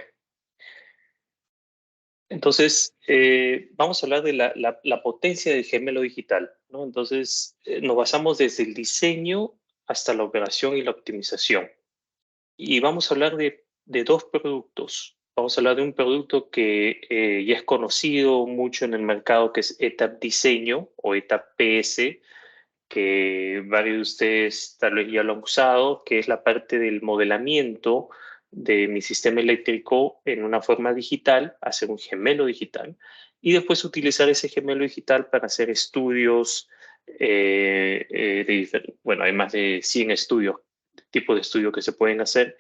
Entonces, vamos a hablar de la potencia del gemelo digital, ¿no? Entonces, nos basamos desde el diseño hasta la operación y la optimización. Y vamos a hablar de dos productos. Vamos a hablar de un producto que ya es conocido mucho en el mercado, que es ETAP Diseño o ETAP PS, que varios de ustedes tal vez ya lo han usado, que es la parte del modelamiento de mi sistema eléctrico en una forma digital, hacer un gemelo digital, y después utilizar ese gemelo digital para hacer estudios, bueno, hay más de 100 estudios, tipos de estudios que se pueden hacer.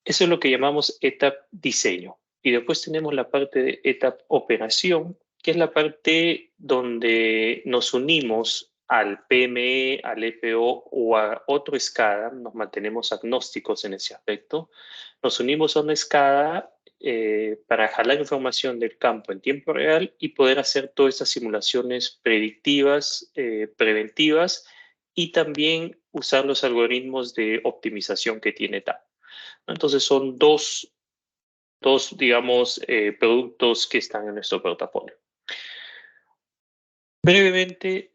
Eso es lo que llamamos ETAP Diseño. Y después tenemos la parte de ETAP Operación, que es la parte donde nos unimos al PME, al EPO o a otro SCADA, nos mantenemos agnósticos en ese aspecto. Nos unimos a una SCADA para jalar información del campo en tiempo real y poder hacer todas estas simulaciones predictivas, preventivas, y también usar los algoritmos de optimización que tiene ETAP. Entonces son dos digamos, productos que están en nuestro portafolio. Brevemente,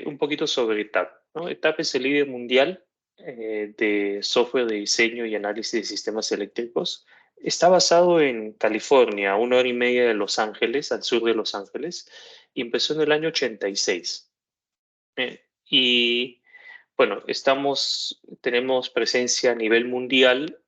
un poquito sobre ETAP, ¿no? ETAP es el líder mundial de software de diseño y análisis de sistemas eléctricos. Está basado en California, a 1 hora y media de Los Ángeles, al sur de Los Ángeles, y empezó en el año 86. Y bueno, tenemos presencia a nivel mundial,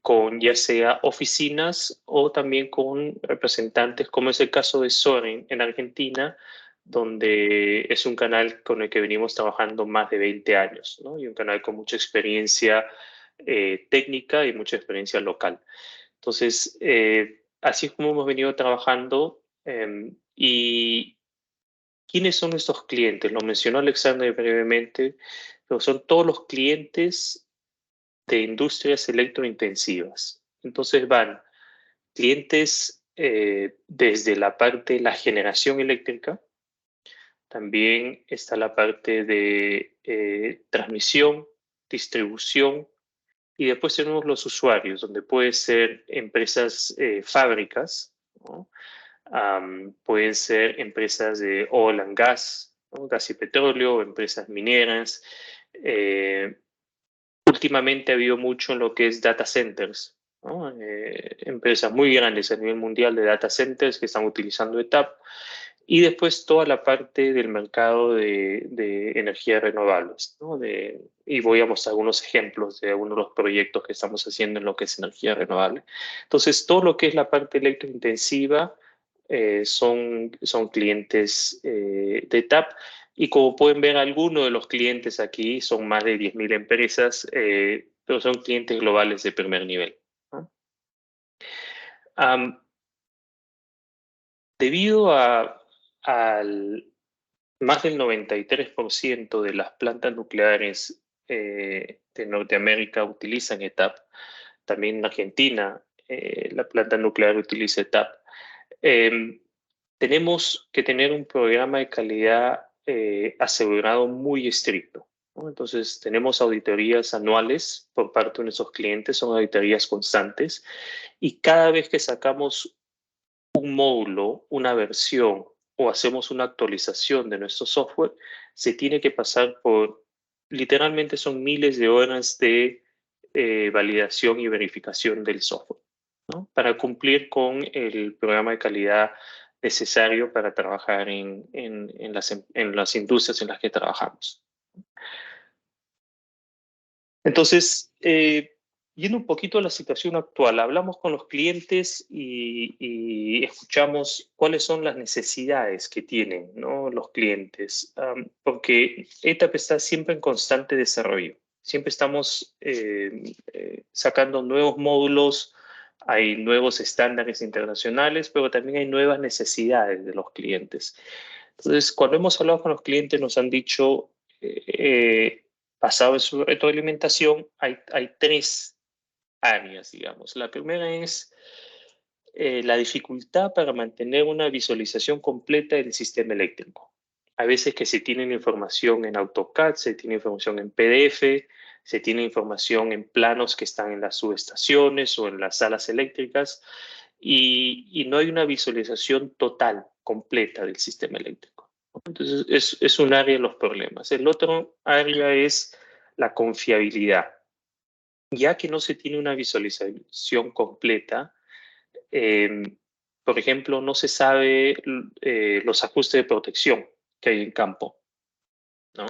con ya sea oficinas o también con representantes, como es el caso de Soren en Argentina, donde es un canal con el que venimos trabajando más de 20 años, ¿no? Y un canal con mucha experiencia técnica y mucha experiencia local. Entonces, así es como hemos venido trabajando. ¿Y quiénes son estos clientes? Lo mencionó Alexander brevemente, pero son todos los clientes de industrias electrointensivas. Entonces van clientes desde la parte de la generación eléctrica, también está la parte de transmisión, distribución, y después tenemos los usuarios, donde pueden ser empresas, fábricas, ¿no? Pueden ser empresas de oil and gas, ¿no? Gas y petróleo, empresas mineras. Últimamente ha habido mucho en lo que es data centers, ¿no? Empresas muy grandes a nivel mundial de data centers que están utilizando ETAP. Y después toda la parte del mercado de energías renovables, ¿no? Y voy a mostrar algunos ejemplos de algunos de los proyectos que estamos haciendo en lo que es energía renovable. Entonces, todo lo que es la parte electrointensiva son clientes de ETAP. Y como pueden ver, algunos de los clientes aquí son más de 10.000 empresas, pero son clientes globales de primer nivel, ¿no? Debido al más del 93% de las plantas nucleares de Norteamérica utilizan ETAP. También en Argentina la planta nuclear utiliza ETAP. Tenemos que tener un programa de calidad asegurado muy estricto, ¿no? Entonces, tenemos auditorías anuales por parte de nuestros clientes, son auditorías constantes, y cada vez que sacamos un módulo, una versión o hacemos una actualización de nuestro software, se tiene que pasar por, literalmente son miles de horas de validación y verificación del software, ¿no? Para cumplir con el programa de calidad necesario para trabajar en las industrias en las que trabajamos. Entonces, yendo un poquito a la situación actual, hablamos con los clientes y escuchamos cuáles son las necesidades que tienen, ¿no? Los clientes, porque ETAP está siempre en constante desarrollo. Siempre estamos sacando nuevos módulos, hay nuevos estándares internacionales, pero también hay nuevas necesidades de los clientes. Entonces, cuando hemos hablado con los clientes, nos han dicho, basado en su retroalimentación, hay tres áreas, digamos. La primera es la dificultad para mantener una visualización completa del sistema eléctrico. A veces que se tiene información en AutoCAD, se tiene información en PDF, se tiene información en planos que están en las subestaciones o en las salas eléctricas, y no hay una visualización total, completa del sistema eléctrico. Entonces, es un área de los problemas. El otro área es la confiabilidad. Ya que no se tiene una visualización completa, por ejemplo, no se sabe los ajustes de protección que hay en campo, ¿no?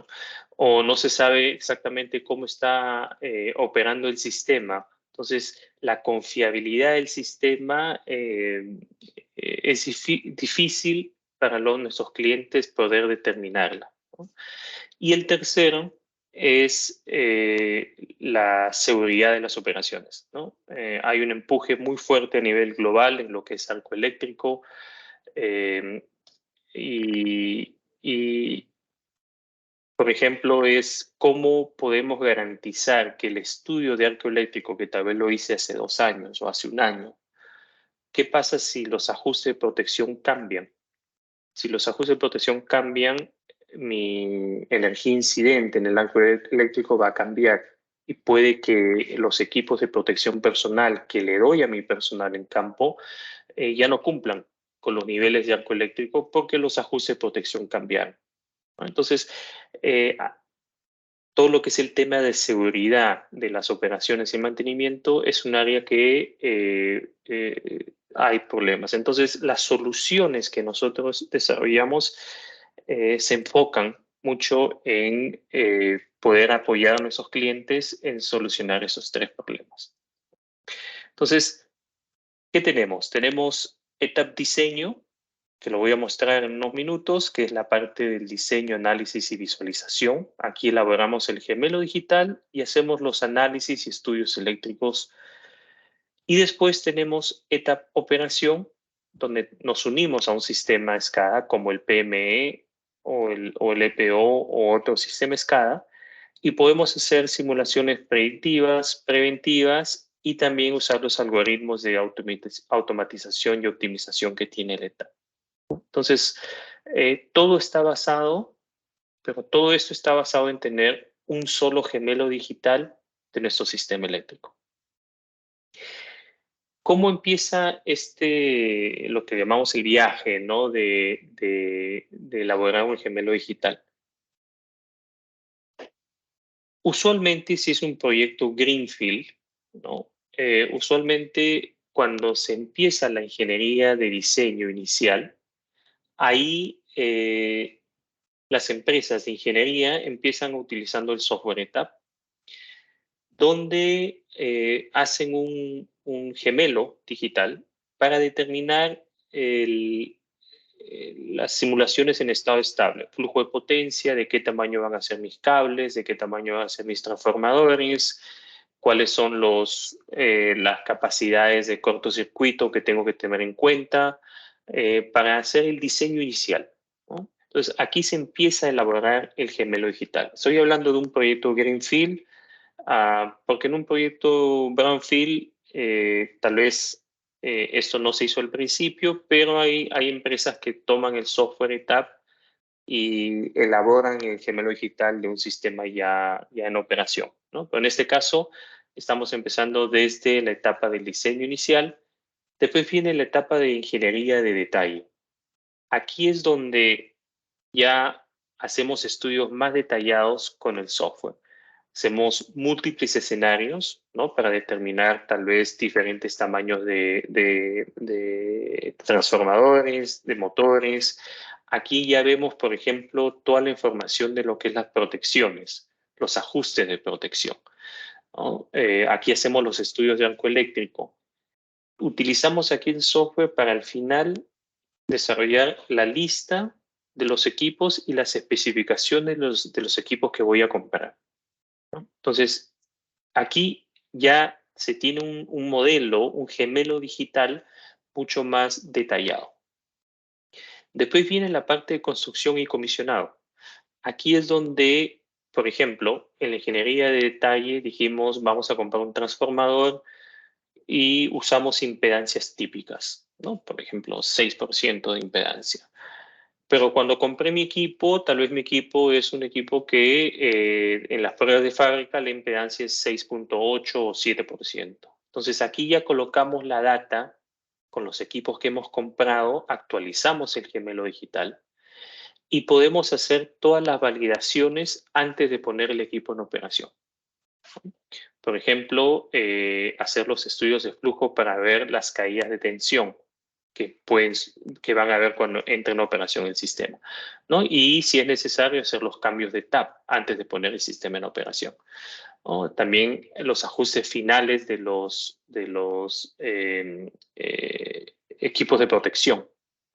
O no se sabe exactamente cómo está operando el sistema. Entonces, la confiabilidad del sistema es difícil para nuestros clientes poder determinarla, ¿no? Y el tercero es la seguridad de las operaciones, ¿no? Hay un empuje muy fuerte a nivel global en lo que es arco eléctrico, por ejemplo, es cómo podemos garantizar que el estudio de arco eléctrico, que tal vez lo hice hace 2 años o hace 1 año, ¿qué pasa si los ajustes de protección cambian? Si los ajustes de protección cambian, mi energía incidente en el arco eléctrico va a cambiar, y puede que los equipos de protección personal que le doy a mi personal en campo ya no cumplan con los niveles de arco eléctrico porque los ajustes de protección cambiaron, ¿no? Entonces, todo lo que es el tema de seguridad de las operaciones y mantenimiento es un área que hay problemas. Entonces, las soluciones que nosotros desarrollamos se enfocan mucho en poder apoyar a nuestros clientes en solucionar esos 3 problemas. Entonces, ¿qué tenemos? Tenemos ETAP Diseño, que lo voy a mostrar en unos minutos, que es la parte del diseño, análisis y visualización. Aquí elaboramos el gemelo digital y hacemos los análisis y estudios eléctricos. Y después tenemos etapa operación, donde nos unimos a un sistema SCADA como el PME o el EPO o otro sistema SCADA, y podemos hacer simulaciones predictivas, preventivas y también usar los algoritmos de automatización y optimización que tiene el ETAP. Entonces, todo está basado, pero todo esto está basado en tener un solo gemelo digital de nuestro sistema eléctrico. ¿Cómo empieza lo que llamamos el viaje, ¿no? de elaborar un gemelo digital? Usualmente, si es un proyecto Greenfield, ¿no? Usualmente cuando se empieza la ingeniería de diseño inicial, ahí las empresas de ingeniería empiezan utilizando el software ETAP, donde hacen un gemelo digital para determinar las simulaciones en estado estable, flujo de potencia, de qué tamaño van a ser mis cables, de qué tamaño van a ser mis transformadores, cuáles son las capacidades de cortocircuito que tengo que tener en cuenta para hacer el diseño inicial, ¿no? Entonces, aquí se empieza a elaborar el gemelo digital. Estoy hablando de un proyecto Greenfield, porque en un proyecto Brownfield tal vez esto no se hizo al principio, pero hay empresas que toman el software ETAP y elaboran el gemelo digital de un sistema ya en operación, ¿no? Pero en este caso estamos empezando desde la etapa del diseño inicial. Después viene la etapa de ingeniería de detalle. Aquí es donde ya hacemos estudios más detallados con el software. Hacemos múltiples escenarios, ¿no? Para determinar tal vez diferentes tamaños de transformadores, de motores. Aquí ya vemos, por ejemplo, toda la información de lo que es las protecciones, los ajustes de protección, ¿no? Aquí hacemos los estudios de arco eléctrico. Utilizamos aquí el software para al final desarrollar la lista de los equipos y las especificaciones de los equipos que voy a comprar, ¿no? Entonces, aquí ya se tiene un modelo, un gemelo digital mucho más detallado. Después viene la parte de construcción y comisionado. Aquí es donde, por ejemplo, en la ingeniería de detalle dijimos vamos a comprar un transformador y usamos impedancias típicas, ¿no? Por ejemplo, 6% de impedancia. Pero cuando compré mi equipo, tal vez mi equipo es un equipo que en las pruebas de fábrica la impedancia es 6.8 o 7%. Entonces aquí ya colocamos la data con los equipos que hemos comprado, actualizamos el gemelo digital y podemos hacer todas las validaciones antes de poner el equipo en operación. Por ejemplo, hacer los estudios de flujo para ver las caídas de tensión que van a haber cuando entre en operación el sistema, ¿no? Y si es necesario hacer los cambios de TAP antes de poner el sistema en operación, ¿no? También los ajustes finales de los equipos de protección,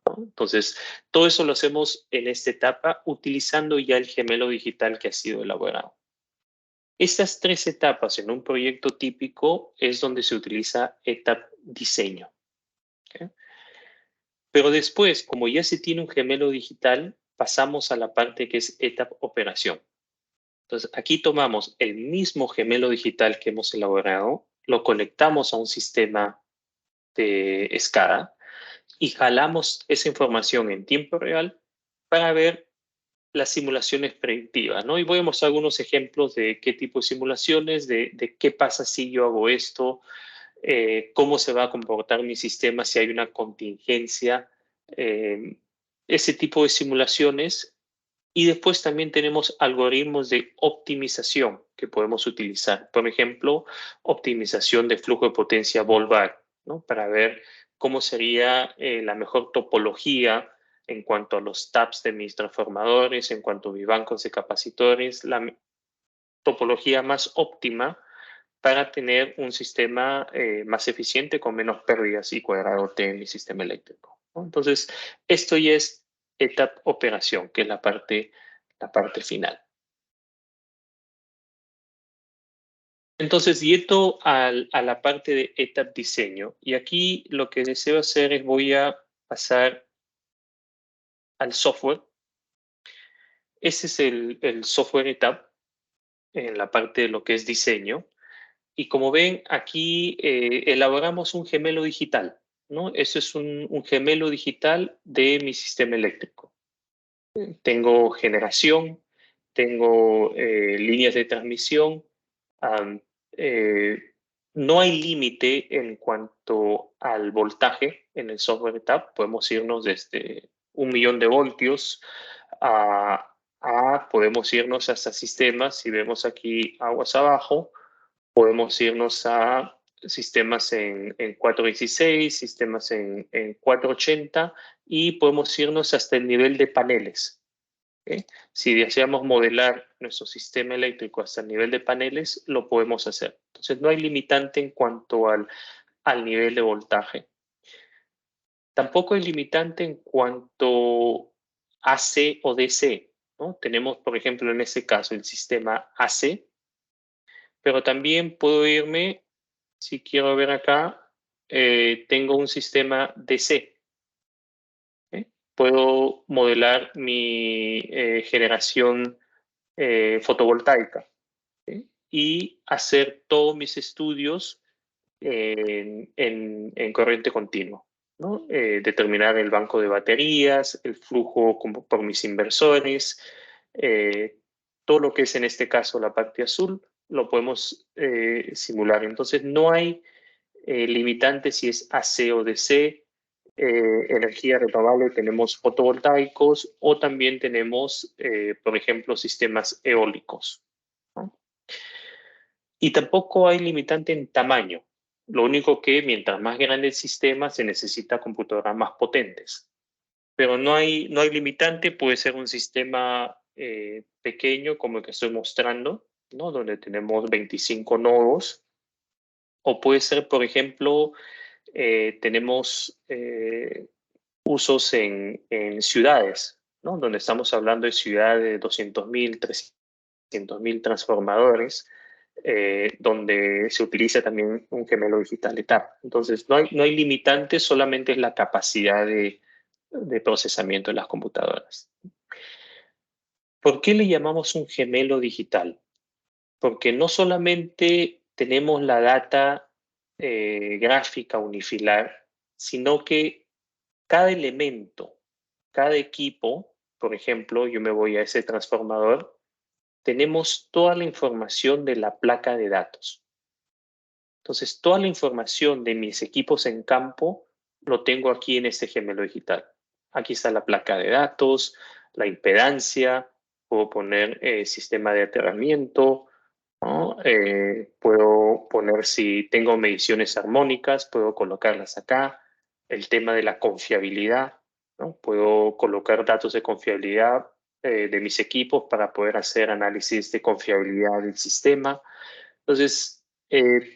¿no? Entonces, todo eso lo hacemos en esta etapa utilizando ya el gemelo digital que ha sido elaborado. Estas 3 etapas en un proyecto típico es donde se utiliza ETAP diseño, ¿okay? Pero después, como ya se tiene un gemelo digital, pasamos a la parte que es ETAP operación. Entonces, aquí tomamos el mismo gemelo digital que hemos elaborado, lo conectamos a un sistema de SCADA y jalamos esa información en tiempo real para ver las simulaciones predictivas, ¿no? Y voy a mostrar algunos ejemplos de qué tipo de simulaciones, de qué pasa si yo hago esto, cómo se va a comportar mi sistema si hay una contingencia, ese tipo de simulaciones. Y después también tenemos algoritmos de optimización que podemos utilizar. Por ejemplo, optimización de flujo de potencia volt-var, ¿no? Para ver cómo sería la mejor topología en cuanto a los taps de mis transformadores, en cuanto a mis bancos de capacitores, la topología más óptima para tener un sistema más eficiente con menos pérdidas y cuadrado T en mi sistema eléctrico. ¿no? Entonces, esto ya es etapa operación, que es la parte final. Entonces, yendo a la parte de etap diseño, y aquí lo que deseo hacer es voy a pasar al software. Ese es el software etap en la parte de lo que es diseño. Y como ven, aquí elaboramos un gemelo digital, ¿no? Eso es un gemelo digital de mi sistema eléctrico. Tengo generación, tengo líneas de transmisión. No hay límite en cuanto al voltaje en el software etap. Podemos irnos desde 1.000.000 de voltios podemos irnos hasta sistemas. Si vemos aquí aguas abajo, podemos irnos a sistemas en 416, sistemas en 480 y podemos irnos hasta el nivel de paneles. ¿Okay? Si deseamos modelar nuestro sistema eléctrico hasta el nivel de paneles, lo podemos hacer. Entonces, no hay limitante en cuanto al nivel de voltaje. Tampoco hay limitante en cuanto a AC o DC, ¿no? Tenemos, por ejemplo, en este caso, el sistema AC, pero también puedo irme, si quiero ver acá, tengo un sistema DC. Puedo modelar mi generación fotovoltaica y hacer todos mis estudios en corriente continua, ¿no? Determinar el banco de baterías, el flujo por mis inversores, todo lo que es en este caso la parte azul, lo podemos simular. Entonces no hay limitante si es AC o DC, energía renovable, tenemos fotovoltaicos o también tenemos, por ejemplo, sistemas eólicos, ¿no? Y tampoco hay limitante en tamaño. Lo único que mientras más grande el sistema se necesita computadoras más potentes. Pero no hay limitante, puede ser un sistema pequeño como el que estoy mostrando, ¿no? Donde tenemos 25 nodos. O puede ser, por ejemplo, tenemos usos en ciudades, ¿no? Donde estamos hablando de ciudades de 200.000, 300.000 transformadores, donde se utiliza también un gemelo digital etap. Entonces, no hay limitantes, solamente es la capacidad de procesamiento de las computadoras. ¿Por qué le llamamos un gemelo digital? Porque no solamente tenemos la data gráfica unifilar, sino que cada elemento, cada equipo, por ejemplo, yo me voy a ese transformador, tenemos toda la información de la placa de datos. Entonces, toda la información de mis equipos en campo lo tengo aquí en este gemelo digital. Aquí está la placa de datos, la impedancia, puedo poner sistema de aterramiento, ¿no? Puedo poner si tengo mediciones armónicas, puedo colocarlas acá. El tema de la confiabilidad, ¿no? Puedo colocar datos de confiabilidad de mis equipos para poder hacer análisis de confiabilidad del sistema. Entonces,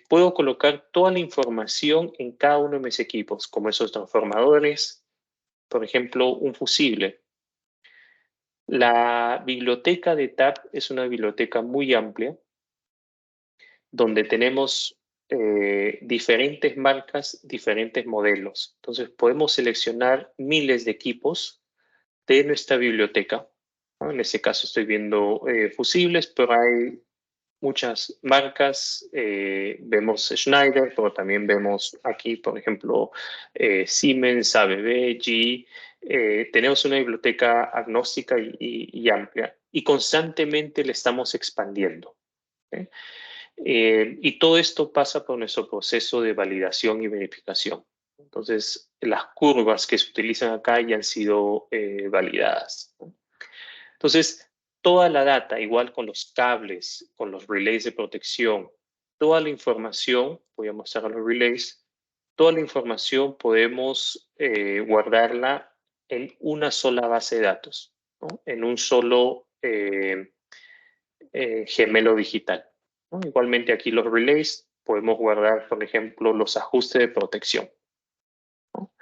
puedo colocar toda la información en cada uno de mis equipos, como esos transformadores, por ejemplo, un fusible. La biblioteca de TAP es una biblioteca muy amplia, donde tenemos diferentes marcas, diferentes modelos. Entonces, podemos seleccionar miles de equipos de nuestra biblioteca, ¿no? En este caso estoy viendo fusibles, pero hay muchas marcas. Vemos Schneider, pero también vemos aquí, por ejemplo, Siemens, ABB, GE. Tenemos una biblioteca agnóstica y amplia, y constantemente le estamos expandiendo. Y todo esto pasa por nuestro proceso de validación y verificación. Entonces, las curvas que se utilizan acá ya han sido validadas. Entonces, toda la data, igual con los cables, con los relays de protección, toda la información, voy a mostrar los relays, toda la información podemos guardarla en una sola base de datos, ¿no? En un solo gemelo digital, ¿no? Igualmente aquí los relays, podemos guardar, por ejemplo, los ajustes de protección, ¿no?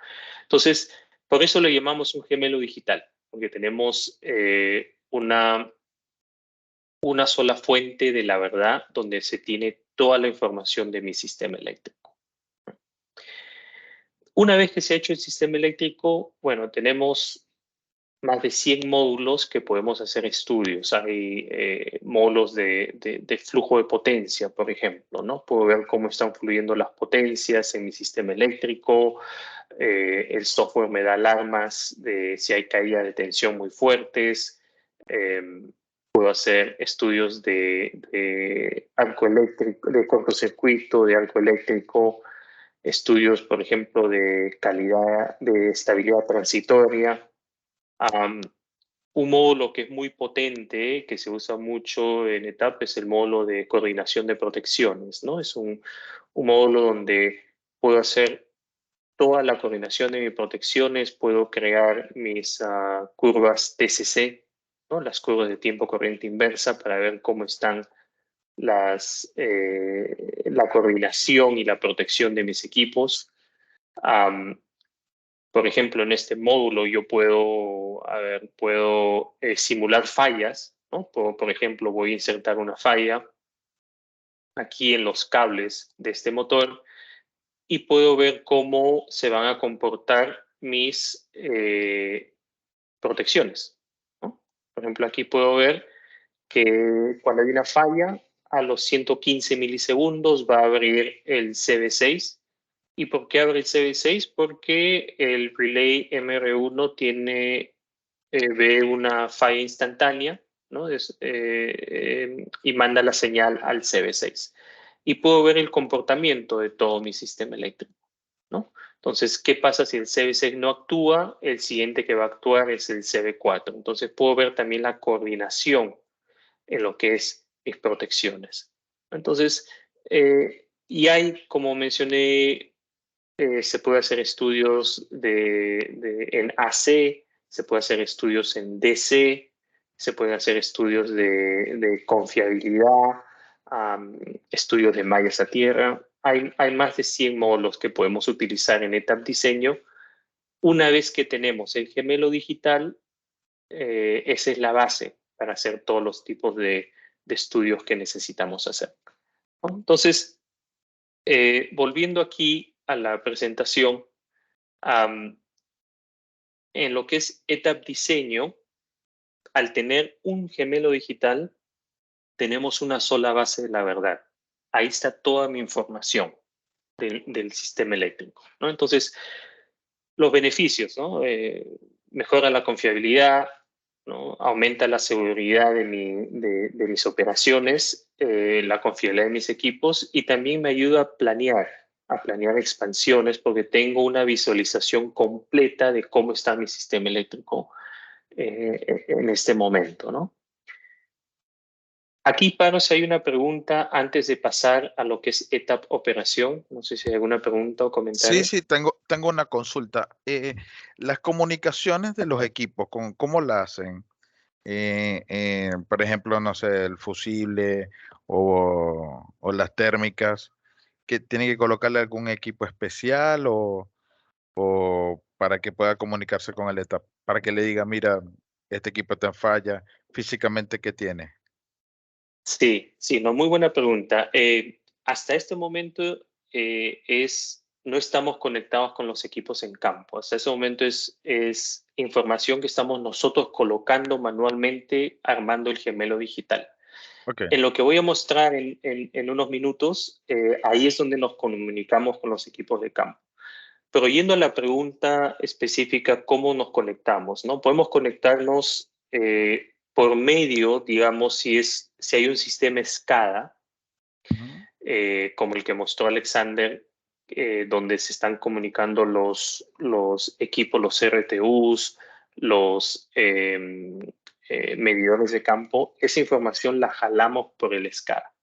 Entonces, Por eso le llamamos un gemelo digital, porque tenemos una sola fuente de la verdad donde se tiene toda la información de mi sistema eléctrico. Una vez que se ha hecho el sistema eléctrico, bueno, tenemos más de 100 módulos que podemos hacer estudios. Hay módulos de flujo de potencia, por ejemplo, ¿no? Puedo ver cómo están fluyendo las potencias en mi sistema eléctrico. El software me da alarmas de si hay caída de tensión muy fuertes. Puedo hacer estudios de arco eléctrico, de cortocircuito, de arco eléctrico, estudios, por ejemplo, de calidad, de estabilidad transitoria. Un módulo que es muy potente, que se usa mucho en ETAP, es el módulo de coordinación de protecciones, ¿no? Es un módulo donde puedo hacer toda la coordinación de mis protecciones, puedo crear mis curvas TCC, ¿no? Las curvas de tiempo corriente inversa, para ver cómo están la coordinación y la protección de mis equipos. Por ejemplo, en este módulo yo puedo simular fallas, ¿no? Por ejemplo, voy a insertar una falla aquí en los cables de este motor y puedo ver cómo se van a comportar mis protecciones, ¿no? Por ejemplo, aquí puedo ver que cuando hay una falla, a los 115 milisegundos va a abrir el CB6. ¿Y por qué abre el CB6? Porque el relay MR1 ve una falla instantánea, ¿no? Y manda la señal al CB6. Y puedo ver el comportamiento de todo mi sistema eléctrico, ¿no? Entonces, ¿qué pasa si el CB6 no actúa? El siguiente que va a actuar es el CB4. Entonces, puedo ver también la coordinación en lo que es mis protecciones. Entonces, y hay, como mencioné, se puede hacer estudios en AC, se puede hacer estudios en DC, se pueden hacer estudios de confiabilidad, estudios de mallas a tierra. Hay más de 100 módulos que podemos utilizar en ETAP Diseño. Una vez que tenemos el gemelo digital, esa es la base para hacer todos los tipos de estudios que necesitamos hacer, ¿no? Entonces, volviendo aquí a la presentación, en lo que es ETAP Diseño, al tener un gemelo digital, tenemos una sola base de la verdad. Ahí está toda mi información del sistema eléctrico, ¿no? Entonces, los beneficios, ¿no? Mejora la confiabilidad, ¿no? Aumenta la seguridad de mis operaciones, la confiabilidad de mis equipos, y también me ayuda a planear expansiones, porque tengo una visualización completa de cómo está mi sistema eléctrico en este momento, ¿no? Aquí, Paro, si hay una pregunta antes de pasar a lo que es ETAP operación. No sé si hay alguna pregunta o comentario. Sí, tengo una consulta. Las comunicaciones de los equipos, ¿cómo la hacen? Por ejemplo, no sé, el fusible o las térmicas, que tienen que colocarle algún equipo especial o para que pueda comunicarse con el ETAP, para que le diga, mira, este equipo está en falla, físicamente, ¿qué tiene? Sí, no, muy buena pregunta. Hasta este momento no estamos conectados con los equipos en campo. Hasta ese momento es información que estamos nosotros colocando manualmente, armando el gemelo digital. Okay. En lo que voy a mostrar en unos minutos, ahí es donde nos comunicamos con los equipos de campo. Pero yendo a la pregunta específica, ¿cómo nos conectamos? ¿No? Podemos conectarnos por medio, digamos, si hay un sistema SCADA, como el que mostró Alexander, donde se están comunicando los equipos, los RTUs, los medidores de campo. Esa información la jalamos por el SCADA.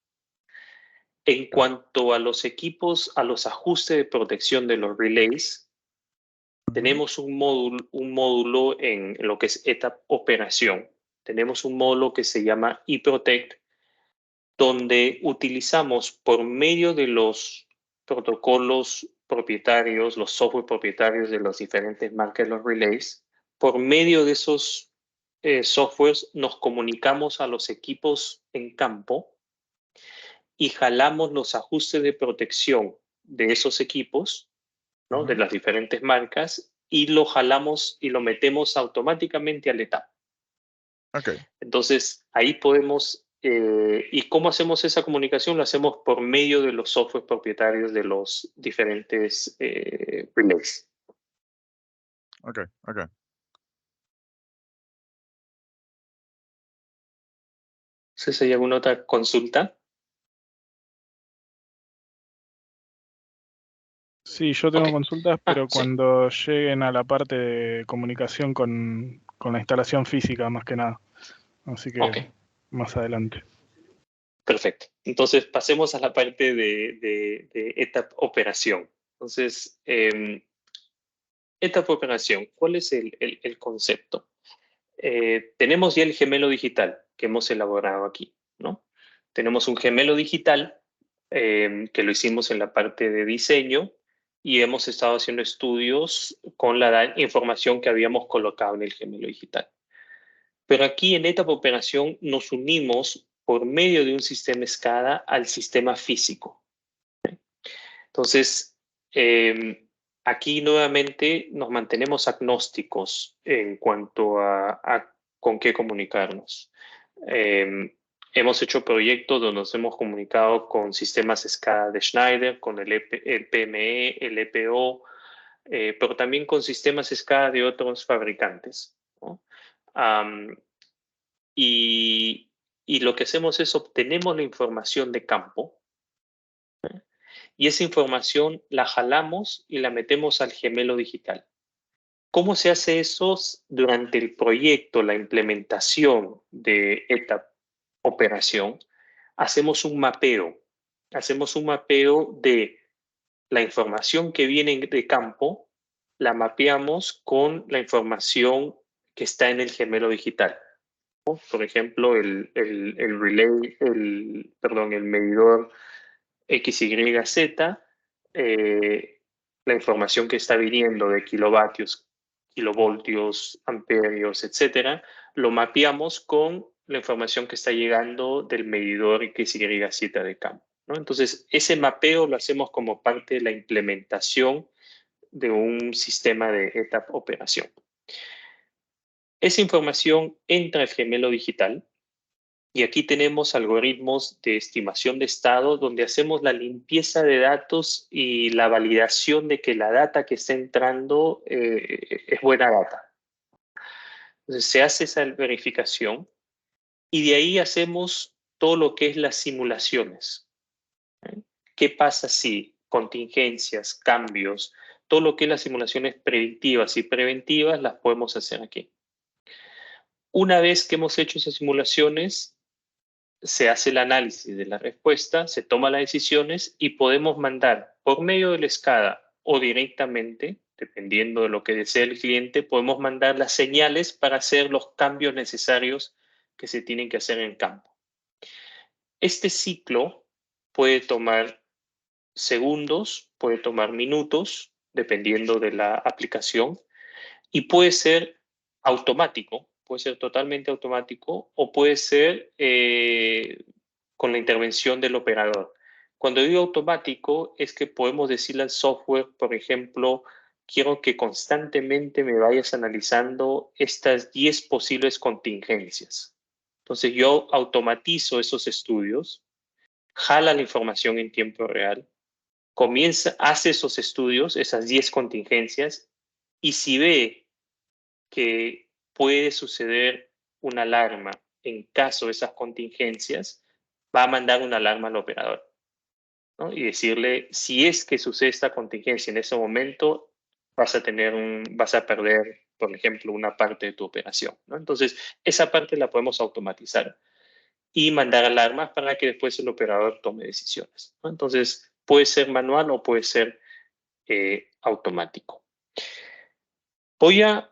En cuanto a los equipos, a los ajustes de protección de los relays, tenemos un módulo en lo que es ETAP operación. Tenemos un módulo que se llama eProtect, donde utilizamos por medio de los protocolos propietarios, los software propietarios de las diferentes marcas de los relays. Por medio de esos softwares nos comunicamos a los equipos en campo y jalamos los ajustes de protección de esos equipos, ¿no? De las diferentes marcas, y lo jalamos y lo metemos automáticamente al ETAP. Okay. Entonces, ahí podemos, ¿y cómo hacemos esa comunicación? Lo hacemos por medio de los softwares propietarios de los diferentes relays. Okay. No sé si hay alguna otra consulta. Sí, yo tengo Ok. consultas, pero Sí. cuando lleguen a la parte de comunicación con la instalación física, más que nada. Así que Ok. más adelante. Perfecto. Entonces, pasemos a la parte de ETAP operación. Entonces, ETAP operación, ¿cuál es el concepto? Tenemos ya el gemelo digital que hemos elaborado aquí, ¿no? Tenemos un gemelo digital que lo hicimos en la parte de diseño y hemos estado haciendo estudios con la información que habíamos colocado en el gemelo digital. Pero aquí en ETAP operación nos unimos por medio de un sistema SCADA al sistema físico. Entonces, aquí nuevamente nos mantenemos agnósticos en cuanto a con qué comunicarnos. Hemos hecho proyectos donde nos hemos comunicado con sistemas SCADA de Schneider, con el PME, el EPO, pero también con sistemas SCADA de otros fabricantes, ¿no? Y lo que hacemos es obtenemos la información de campo, y esa información la jalamos y la metemos al gemelo digital. ¿Cómo se hace eso durante el proyecto, la implementación de ETAP operación? Hacemos un mapeo. Hacemos un mapeo de la información que viene de campo, la mapeamos con la información que está en el gemelo digital. Por ejemplo, el relay, el medidor XYZ, la información que está viniendo de kilovatios, kilovoltios, amperios, etcétera, lo mapeamos con la información que está llegando del medidor XYZ de campo, ¿no? Entonces, ese mapeo lo hacemos como parte de la implementación de un sistema de ETAP operación. Esa información entra al gemelo digital. Y aquí tenemos algoritmos de estimación de estado donde hacemos la limpieza de datos y la validación de que la data que está entrando es buena data. Entonces se hace esa verificación y de ahí hacemos todo lo que es las simulaciones. ¿Qué pasa si contingencias, cambios, todo lo que es las simulaciones predictivas y preventivas las podemos hacer aquí? Una vez que hemos hecho esas simulaciones, se hace el análisis de la respuesta, se toman las decisiones y podemos mandar por medio del SCADA o directamente, dependiendo de lo que desee el cliente, podemos mandar las señales para hacer los cambios necesarios que se tienen que hacer en el campo. Este ciclo puede tomar segundos, puede tomar minutos, dependiendo de la aplicación, y puede ser automático. Puede ser totalmente automático o puede ser con la intervención del operador. Cuando digo automático es que podemos decirle al software, por ejemplo, quiero que constantemente me vayas analizando estas 10 posibles contingencias. Entonces yo automatizo esos estudios, jala la información en tiempo real, hace esos estudios, esas 10 contingencias, y si ve que puede suceder una alarma en caso de esas contingencias, va a mandar una alarma al operador, ¿no? Y decirle, si es que sucede esta contingencia en ese momento, vas a perder, por ejemplo, una parte de tu operación, ¿no? Entonces, esa parte la podemos automatizar y mandar alarmas para que después el operador tome decisiones, ¿no? Entonces, puede ser manual o puede ser automático. Voy a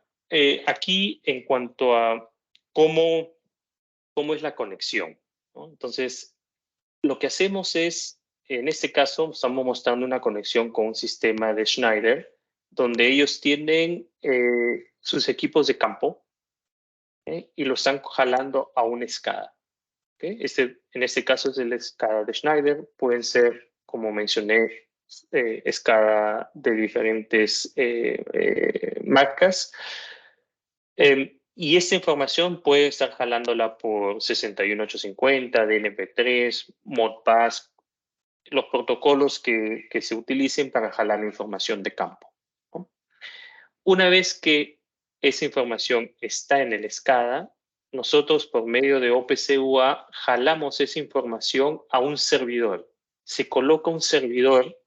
aquí en cuanto a cómo es la conexión, ¿no? Entonces, lo que hacemos es en este caso estamos mostrando una conexión con un sistema de Schneider, donde ellos tienen sus equipos de campo y lo están jalando a una SCADA. En este caso es el SCADA de Schneider, pueden ser, como mencioné, SCADA de diferentes marcas. Y esta información puede estar jalándola por 61850, DNP3, Modbus, los protocolos que se utilicen para jalar la información de campo, ¿no? Una vez que esa información está en el SCADA, nosotros por medio de OPC UA jalamos esa información a un servidor. Se coloca un servidor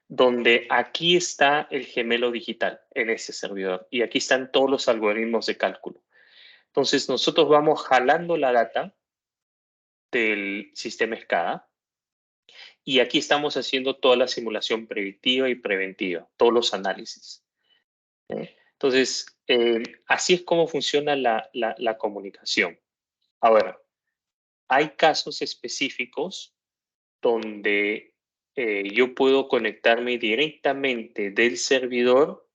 donde aquí está el gemelo digital en ese servidor y aquí están todos los algoritmos de cálculo. Entonces nosotros vamos jalando la data del sistema SCADA y aquí estamos haciendo toda la simulación predictiva y preventiva, todos los análisis. Entonces, así es como funciona la comunicación. Ahora, hay casos específicos donde yo puedo conectarme directamente del servidor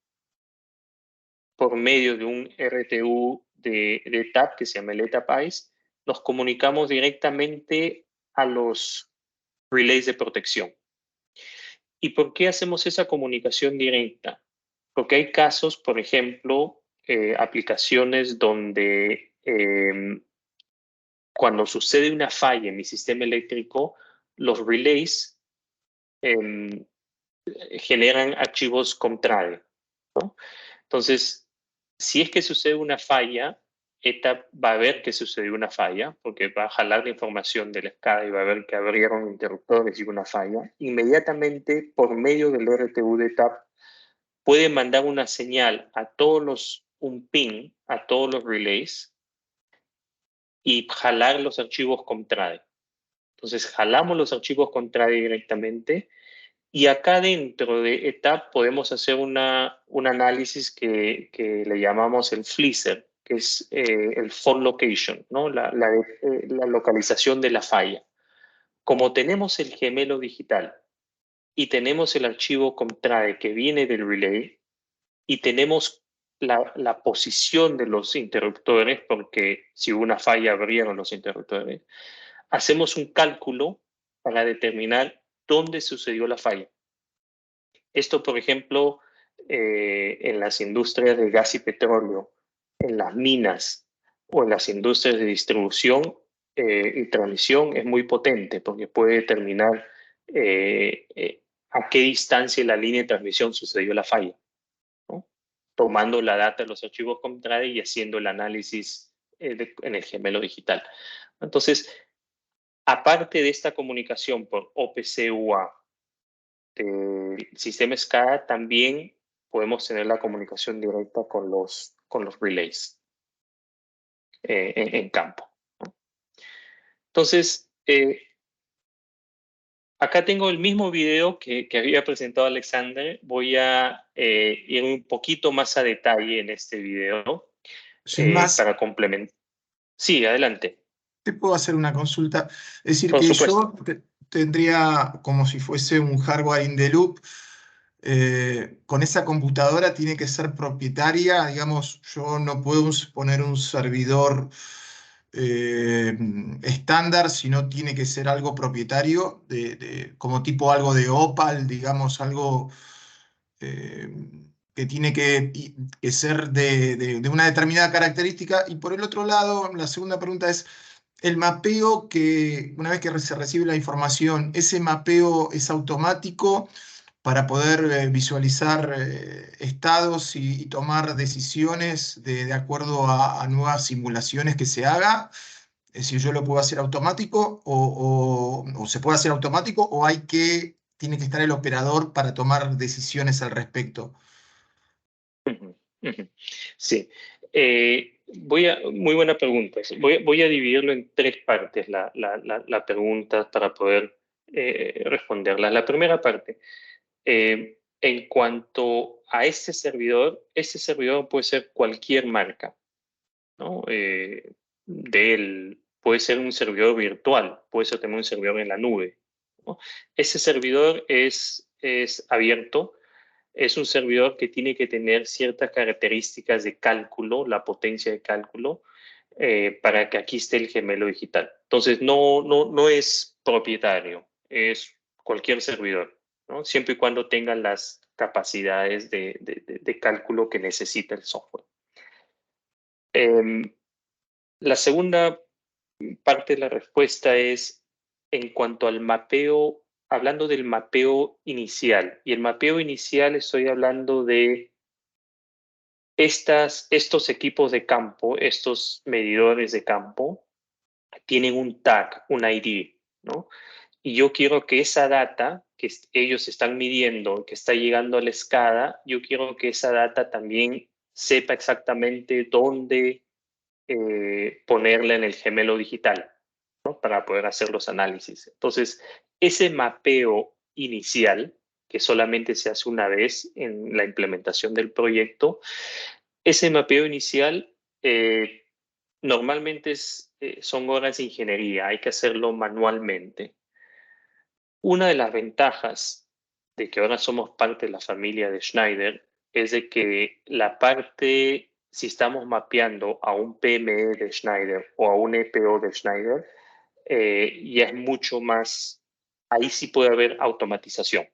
por medio de un RTU de TAP que se llama el ETAP-ICE. Nos comunicamos directamente a los relays de protección. ¿Y por qué hacemos esa comunicación directa? Porque hay casos, por ejemplo, aplicaciones donde cuando sucede una falla en mi sistema eléctrico, los relays generan archivos COMTRADE, ¿no? Entonces, si es que sucede una falla, ETAP va a ver que sucedió una falla, porque va a jalar la información de la SCADA y va a ver que abrieron interruptores y una falla. Inmediatamente, por medio del RTU de ETAP, puede mandar una señal a todos un ping a todos los relays y jalar los archivos COMTRADE. Entonces, jalamos los archivos COMTRADE directamente y acá dentro de ETAP podemos hacer un análisis que le llamamos el FLISR, que es el fault location, ¿no? La localización de la falla. Como tenemos el gemelo digital y tenemos el archivo COMTRADE que viene del relay y tenemos la posición de los interruptores, porque si hubo una falla abrieron los interruptores, hacemos un cálculo para determinar dónde sucedió la falla. Esto, por ejemplo, en las industrias de gas y petróleo, en las minas o en las industrias de distribución y transmisión es muy potente porque puede determinar a qué distancia en la línea de transmisión sucedió la falla, ¿no? Tomando la data de los archivos COMTRADE y haciendo el análisis en el gemelo digital. Entonces, aparte de esta comunicación por OPC UA del sistema SCADA, también podemos tener la comunicación directa con los relays en campo, ¿no? Entonces, acá tengo el mismo video que había presentado Alexander. Voy a ir un poquito más a detalle en este video para complementar. Sí, adelante. ¿Te puedo hacer una consulta? Es decir, Por que supuesto. yo tendría como si fuese un hardware in the loop. Con esa computadora tiene que ser propietaria, digamos, yo no puedo poner un servidor estándar, sino tiene que ser algo propietario, como tipo algo de Opal, digamos, algo que tiene que ser de una determinada característica. Y por el otro lado, la segunda pregunta es, el mapeo que una vez que se recibe la información, ¿ese mapeo es automático para poder visualizar estados y tomar decisiones de acuerdo a nuevas simulaciones que se haga? Es decir, ¿yo lo puedo hacer automático o se puede hacer automático o tiene que estar el operador para tomar decisiones al respecto? Sí. Muy buena pregunta. Voy a dividirlo en tres partes la pregunta para poder responderla. La primera parte, en cuanto a este servidor puede ser cualquier marca, ¿no? Puede ser un servidor virtual, puede ser también un servidor en la nube, ¿no? Ese servidor es abierto. Es un servidor que tiene que tener ciertas características de cálculo, la potencia de cálculo, para que aquí esté el gemelo digital. Entonces, no es propietario, es cualquier servidor, ¿no? Siempre y cuando tenga las capacidades de cálculo que necesita el software. La segunda parte de la respuesta es en cuanto al mapeo, hablando del mapeo inicial. Y el mapeo inicial estoy hablando de estos equipos de campo, estos medidores de campo, tienen un tag, un ID, ¿no? Y yo quiero que esa data que ellos están midiendo, que está llegando a la SCADA, yo quiero que esa data también sepa exactamente dónde ponerla en el gemelo digital, ¿no? Para poder hacer los análisis. Entonces, ese mapeo inicial, que solamente se hace una vez en la implementación del proyecto, ese mapeo inicial normalmente son horas de ingeniería, hay que hacerlo manualmente. Una de las ventajas de que ahora somos parte de la familia de Schneider es de que la parte, si estamos mapeando a un PME de Schneider o a un EPO de Schneider, ya es mucho más, ahí sí puede haber automatización,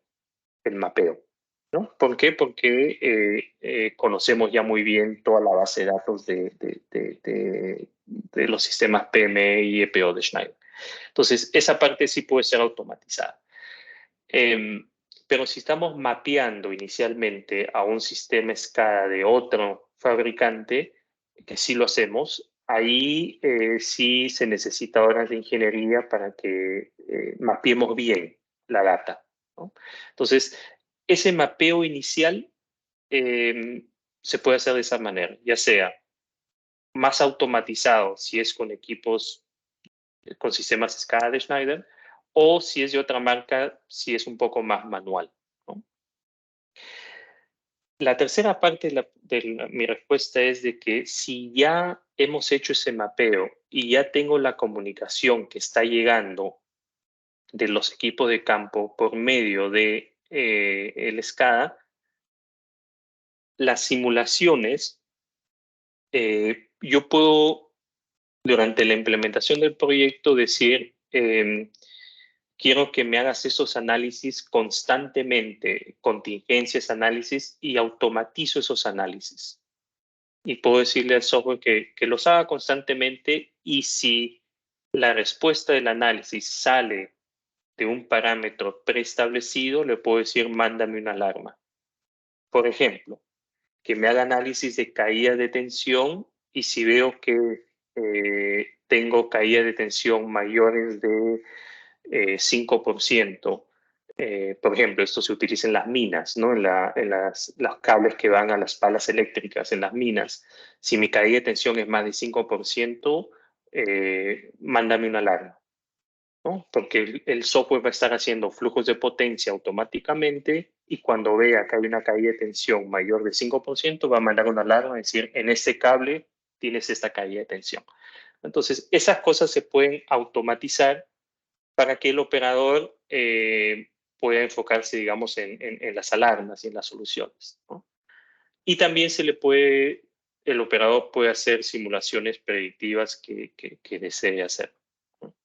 el mapeo, ¿no? ¿Por qué? Porque conocemos ya muy bien toda la base de datos de los sistemas PME y EPO de Schneider. Entonces, esa parte sí puede ser automatizada. Pero si estamos mapeando inicialmente a un sistema SCADA de otro fabricante, que sí lo hacemos, ahí sí se necesita horas de ingeniería para que mapeemos bien la data, ¿no? Entonces, ese mapeo inicial se puede hacer de esa manera, ya sea más automatizado si es con equipos, con sistemas SCADA de Schneider, o si es de otra marca, si es un poco más manual, ¿no? La tercera parte de mi respuesta es de que si ya hemos hecho ese mapeo y ya tengo la comunicación que está llegando de los equipos de campo por medio de el SCADA, las simulaciones, yo puedo, durante la implementación del proyecto, decir, quiero que me hagas esos análisis constantemente, contingencias, análisis, y automatizo esos análisis. Y puedo decirle al software que los haga constantemente, y si la respuesta del análisis sale de un parámetro preestablecido, le puedo decir, mándame una alarma. Por ejemplo, que me haga análisis de caída de tensión, y si veo que tengo caída de tensión mayores de 5%, por ejemplo, esto se utiliza en las minas, ¿no? En los cables que van a las palas eléctricas, en las minas. Si mi caída de tensión es más de 5%, mándame una alarma, ¿no? Porque el software va a estar haciendo flujos de potencia automáticamente, y cuando vea que hay una caída de tensión mayor de 5%, va a mandar una alarma y decir, en este cable tienes esta caída de tensión. Entonces, esas cosas se pueden automatizar para que el operador pueda enfocarse, digamos, en las alarmas y en las soluciones, ¿no? Y también el operador puede hacer simulaciones predictivas que desee hacer, ¿no?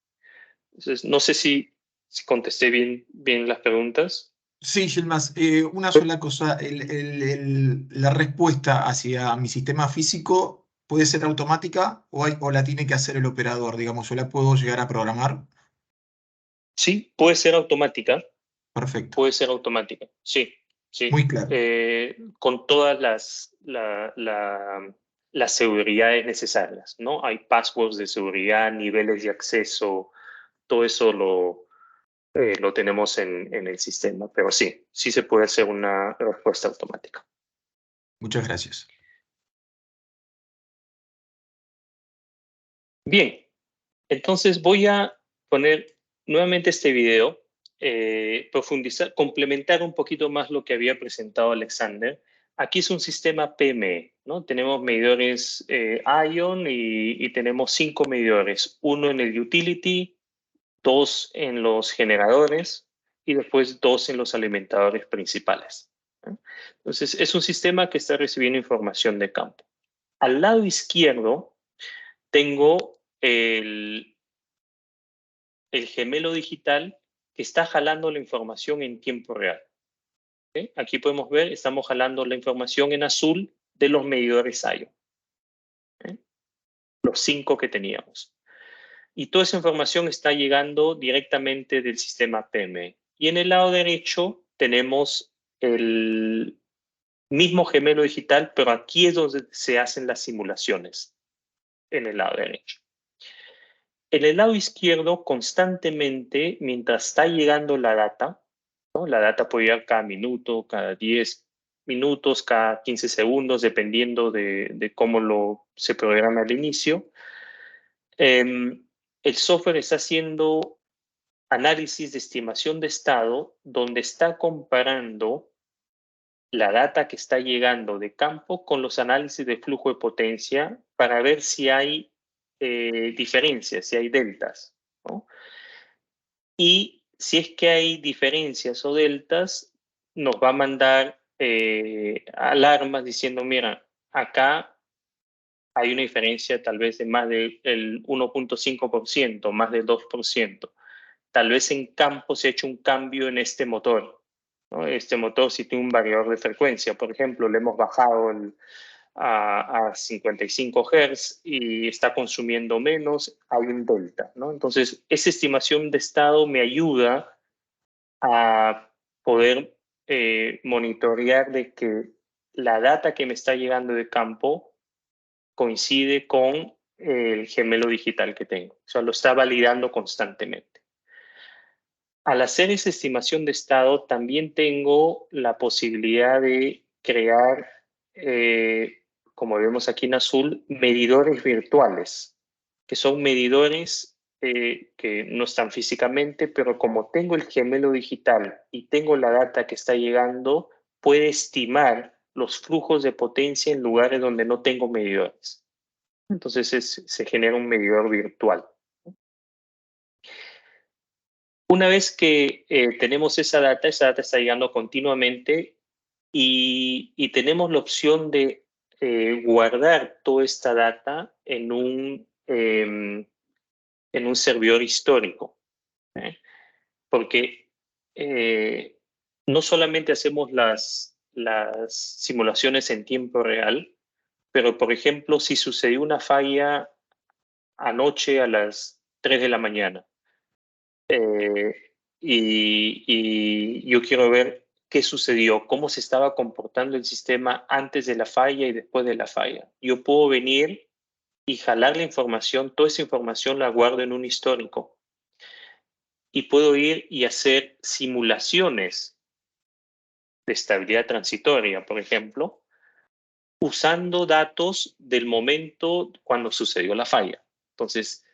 Entonces, no sé si contesté bien las preguntas. Sí, Yilmaz, una sola cosa, la respuesta hacia mi sistema físico puede ser automática o la tiene que hacer el operador, digamos, yo la puedo llegar a programar. Sí, puede ser automática. Perfecto. Puede ser automática, sí, sí. Muy claro. Con todas las seguridades necesarias, ¿no? Hay passwords de seguridad, niveles de acceso, todo eso lo tenemos en el sistema, pero sí se puede hacer una respuesta automática. Muchas gracias. Bien, entonces voy a poner nuevamente este video, profundizar, complementar un poquito más lo que había presentado Alexander. Aquí es un sistema PME, ¿no? Tenemos medidores ION y tenemos 5 medidores, uno en el utility, 2 en los generadores y después 2 en los alimentadores principales. Entonces, es un sistema que está recibiendo información de campo. Al lado izquierdo tengo el gemelo digital que está jalando la información en tiempo real. ¿Okay? Aquí podemos ver, estamos jalando la información en azul de los medidores IO. ¿Okay? Los 5 que teníamos. Y toda esa información está llegando directamente del sistema PME. Y en el lado derecho tenemos el mismo gemelo digital, pero aquí es donde se hacen las simulaciones, en el lado derecho. En el lado izquierdo, constantemente, mientras está llegando la data, ¿no? La data puede llegar cada minuto, cada 10 minutos, cada 15 segundos, dependiendo de cómo se programa al inicio. El software está haciendo análisis de estimación de estado, donde está comparando la data que está llegando de campo con los análisis de flujo de potencia para ver si hay diferencias, si hay deltas, ¿no? Y si es que hay diferencias o deltas, nos va a mandar alarmas diciendo, mira, acá hay una diferencia tal vez de más del 1.5%, más del 2%. Tal vez en campo se ha hecho un cambio en este motor, ¿no? Este motor sí tiene un variador de frecuencia. Por ejemplo, le hemos bajado a 55 Hz y está consumiendo menos, hay un delta, ¿no? Entonces, esa estimación de estado me ayuda a poder monitorear de que la data que me está llegando de campo coincide con el gemelo digital que tengo. O sea, lo está validando constantemente. Al hacer esa estimación de estado, también tengo la posibilidad de crear, como vemos aquí en azul, medidores virtuales, que son medidores que no están físicamente, pero como tengo el gemelo digital y tengo la data que está llegando, puede estimar los flujos de potencia en lugares donde no tengo medidores. Entonces se genera un medidor virtual. Una vez que tenemos esa data está llegando continuamente y tenemos la opción de guardar toda esta data en un servidor histórico. Porque no solamente hacemos las simulaciones en tiempo real, pero por ejemplo, si sucedió una falla anoche a las 3 de la mañana, y yo quiero ver qué sucedió, cómo se estaba comportando el sistema antes de la falla y después de la falla. Yo puedo venir y jalar la información, toda esa información la guardo en un histórico. Y puedo ir y hacer simulaciones de estabilidad transitoria, por ejemplo, usando datos del momento cuando sucedió la falla. Entonces,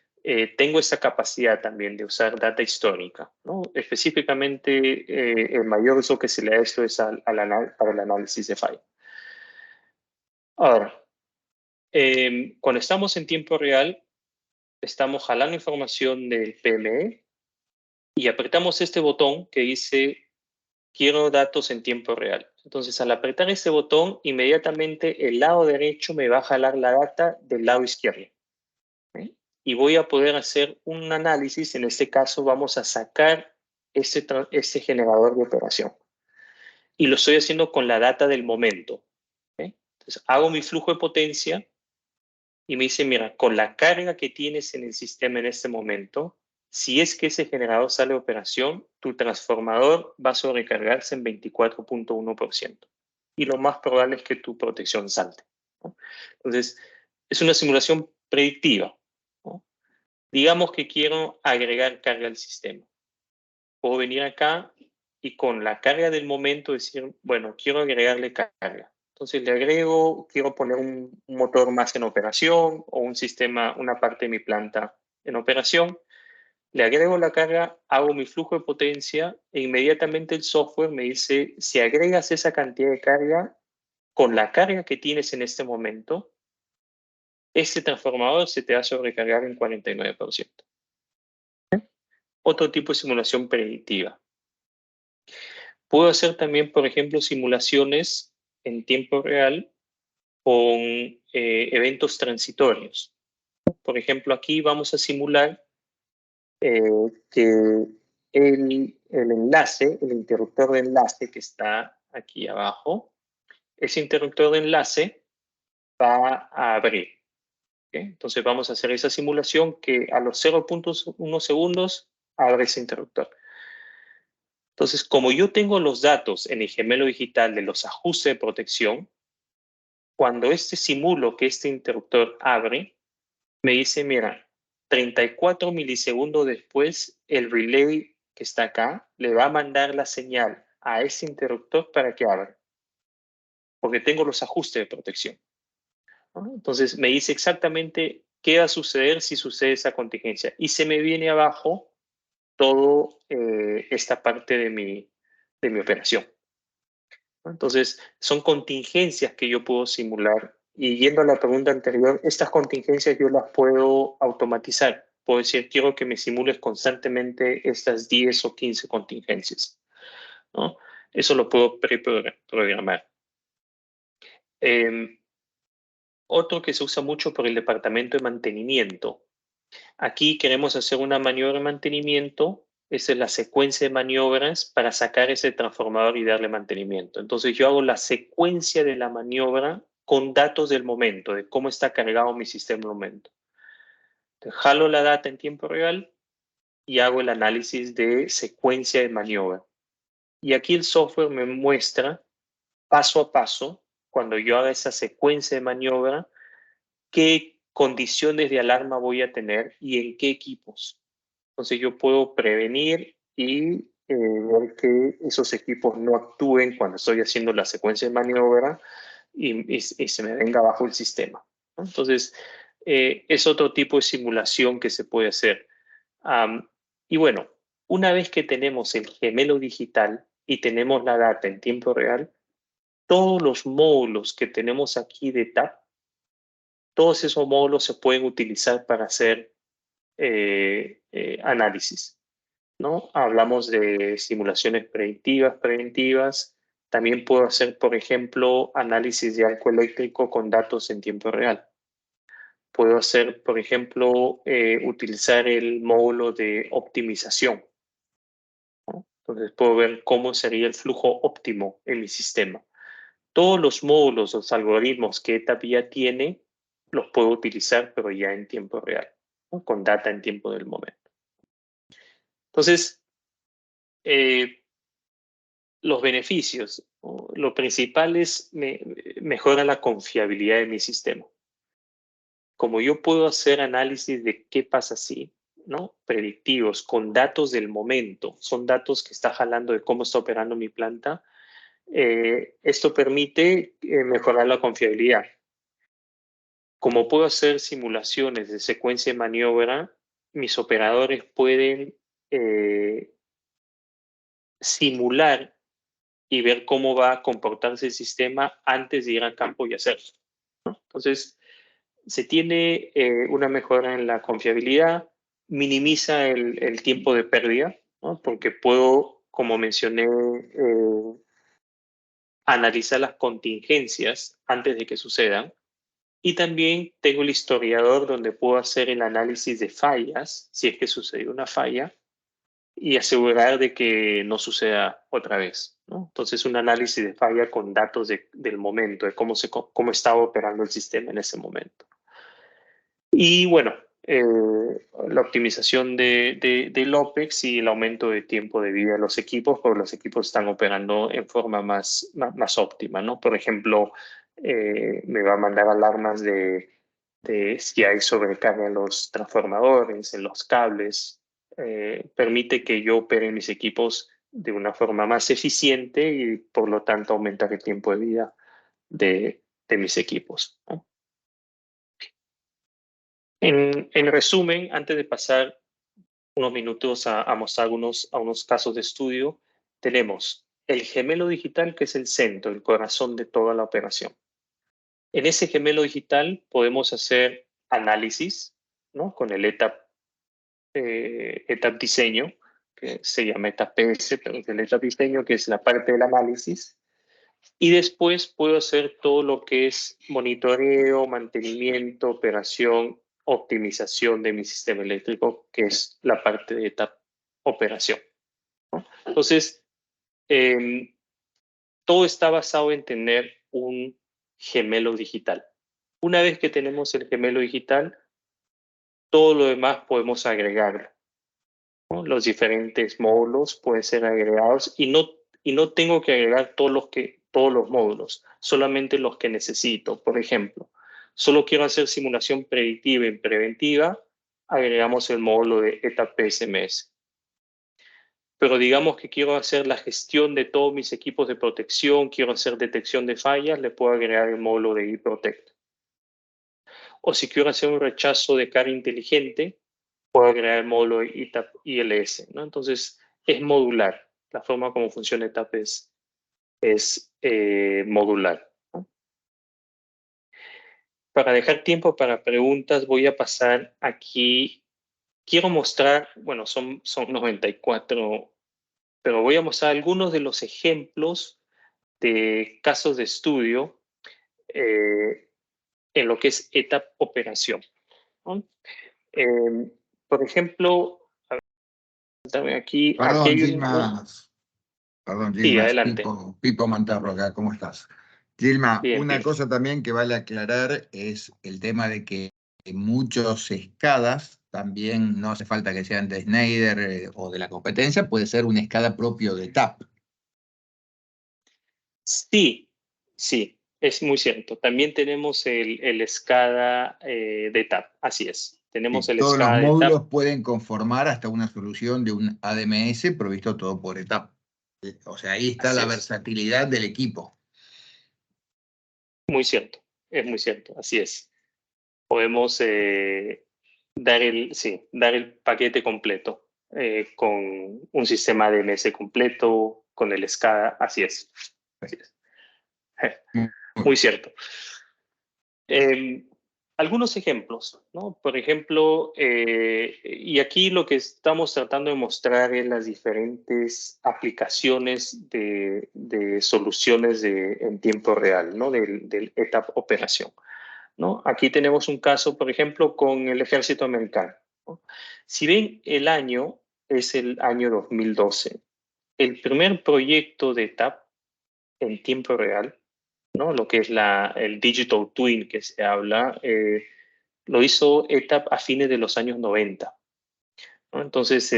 tengo esa capacidad también de usar data histórica, ¿no? Específicamente, el mayor uso que se le da esto es para el análisis de falla. Ahora, cuando estamos en tiempo real, estamos jalando información del PME y apretamos este botón que dice quiero datos en tiempo real. Entonces, al apretar este botón, inmediatamente el lado derecho me va a jalar la data del lado izquierdo. Y voy a poder hacer un análisis. En este caso, vamos a sacar este generador de operación. Y lo estoy haciendo con la data del momento. Entonces, hago mi flujo de potencia y me dice, mira, con la carga que tienes en el sistema en este momento, si es que ese generador sale de operación, tu transformador va a sobrecargarse en 24.1%. Y lo más probable es que tu protección salte, ¿no? Entonces, es una simulación predictiva, ¿no? Digamos que quiero agregar carga al sistema. Puedo venir acá y con la carga del momento decir, bueno, quiero agregarle carga. Entonces le agrego, quiero poner un motor más en operación o un sistema, una parte de mi planta en operación. Le agrego la carga, hago mi flujo de potencia e inmediatamente el software me dice, si agregas esa cantidad de carga, con la carga que tienes en este momento, este transformador se te va a sobrecargar en 49%. otro tipo de simulación predictiva. Puedo hacer también, por ejemplo, simulaciones en tiempo real con eventos transitorios. Por ejemplo, aquí vamos a simular que el enlace, el interruptor de enlace que está aquí abajo, ese interruptor de enlace va a abrir. ¿Okay? Entonces vamos a hacer esa simulación que a los 0.1 segundos abre ese interruptor. Entonces, como yo tengo los datos en el gemelo digital de los ajustes de protección, cuando simulo que este interruptor abre, me dice, mira, 34 milisegundos después, el relay que está acá le va a mandar la señal a ese interruptor para que abra, porque tengo los ajustes de protección, ¿no? Entonces me dice exactamente qué va a suceder si sucede esa contingencia. Y se me viene abajo todo esta parte de mi operación. Entonces, son contingencias que yo puedo simular. Y yendo a la pregunta anterior, estas contingencias yo las puedo automatizar. Puedo decir, quiero que me simules constantemente estas 10 o 15 contingencias, ¿no? Eso lo puedo preprogramar. Otro que se usa mucho por el departamento de mantenimiento. Aquí queremos hacer una maniobra de mantenimiento. Esa es la secuencia de maniobras para sacar ese transformador y darle mantenimiento. Entonces yo hago la secuencia de la maniobra con datos del momento, de cómo está cargado mi sistema en el momento. Entonces, jalo la data en tiempo real y hago el análisis de secuencia de maniobra. Y aquí el software me muestra paso a paso, cuando yo haga esa secuencia de maniobra, qué condiciones de alarma voy a tener y en qué equipos. Entonces yo puedo prevenir y ver que esos equipos no actúen cuando estoy haciendo la secuencia de maniobra y se me venga abajo el sistema, ¿no? Entonces, es otro tipo de simulación que se puede hacer. Y bueno, una vez que tenemos el gemelo digital y tenemos la data en tiempo real, todos los módulos que tenemos aquí de TAP, todos esos módulos se pueden utilizar para hacer análisis, ¿no? Hablamos de simulaciones preventivas. También puedo hacer, por ejemplo, análisis de arco eléctrico con datos en tiempo real. Puedo hacer, por ejemplo, utilizar el módulo de optimización, ¿no? Entonces puedo ver cómo sería el flujo óptimo en mi sistema. Todos los módulos, los algoritmos que ETAP ya tiene, los puedo utilizar, pero ya en tiempo real, ¿no? Con data en tiempo del momento. Entonces, los beneficios, ¿no? Lo principal es mejora la confiabilidad de mi sistema. Como yo puedo hacer análisis de qué pasa si, ¿no? Predictivos, con datos del momento, son datos que está jalando de cómo está operando mi planta, esto permite mejorar la confiabilidad. Como puedo hacer simulaciones de secuencia de maniobra, mis operadores pueden simular y ver cómo va a comportarse el sistema antes de ir al campo y hacerlo, ¿no? Entonces, se tiene una mejora en la confiabilidad, minimiza el tiempo de pérdida, ¿no? Porque puedo, como mencioné, analizar las contingencias antes de que sucedan. Y también tengo el historiador donde puedo hacer el análisis de fallas, si es que sucedió una falla, y asegurar de que no suceda otra vez, ¿no? Entonces, un análisis de falla con datos del momento, de cómo estaba operando el sistema en ese momento. Y bueno, la optimización del OPEX y el aumento de tiempo de vida de los equipos, porque los equipos están operando en forma más óptima, ¿no? Por ejemplo, me va a mandar alarmas de si hay sobrecarga en los transformadores, en los cables. Permite que yo opere mis equipos de una forma más eficiente y por lo tanto aumentar el tiempo de vida de mis equipos, ¿no? En resumen, antes de pasar unos minutos a mostrar unos casos de estudio, tenemos el gemelo digital, que es el centro, el corazón de toda la operación. En ese gemelo digital podemos hacer análisis, ¿no? Con el ETAP ETAP diseño, que se llama ETAP PS, pero es el ETAP diseño, que es la parte del análisis. Y después puedo hacer todo lo que es monitoreo, mantenimiento, operación, optimización de mi sistema eléctrico, que es la parte de ETAP operación, ¿no? Entonces, todo está basado en tener un gemelo digital. Una vez que tenemos el gemelo digital, todo lo demás podemos agregarlo, ¿no? Los diferentes módulos pueden ser agregados y no tengo que agregar todos los módulos, solamente los que necesito. Por ejemplo, solo quiero hacer simulación predictiva y preventiva, agregamos el módulo de ETAP PSMS. Pero digamos que quiero hacer la gestión de todos mis equipos de protección, quiero hacer detección de fallas, le puedo agregar el módulo de eProtect. O si quiero hacer un rechazo de carga inteligente, puedo agregar el módulo de ETAP ILS, ¿no? Entonces, es modular. La forma como funciona ETAP es modular, ¿no? Para dejar tiempo para preguntas, voy a pasar aquí. Quiero mostrar, bueno, son 94, pero voy a mostrar algunos de los ejemplos de casos de estudio en lo que es ETAP operación, ¿no? Por ejemplo, aquí Perdón, hay Gilma. Perdón, Sí, Gilma, es adelante. Pipo Mantarro acá, ¿cómo estás? Gilma, Bien, una bien. cosa también que vale aclarar es el tema de que muchos SCADAs también no hace falta que sean de Schneider o de la competencia, puede ser un SCADA propio de TAP. Sí, es muy cierto. También tenemos el SCADA de TAP, así es. Tenemos Y el todos los SCADA de módulos TAP, pueden conformar hasta una solución de un ADMS provisto todo por ETAP. O sea, ahí está así la es. versatilidad del equipo. Muy cierto, es muy cierto, así es. Podemos dar el paquete completo con un sistema ADMS completo, con el SCADA, así es. Así es. Muy cierto. Algunos ejemplos, ¿no? Por ejemplo, y aquí lo que estamos tratando de mostrar es las diferentes aplicaciones de soluciones en tiempo real, ¿no? Del ETAP operación, ¿no? Aquí tenemos un caso, por ejemplo, con el ejército americano, ¿no? Si ven, el año es el año 2012. El primer proyecto de ETAP en tiempo real, ¿no? Lo que es el Digital Twin que se habla, lo hizo ETAP a fines de los años 90, ¿no? Entonces,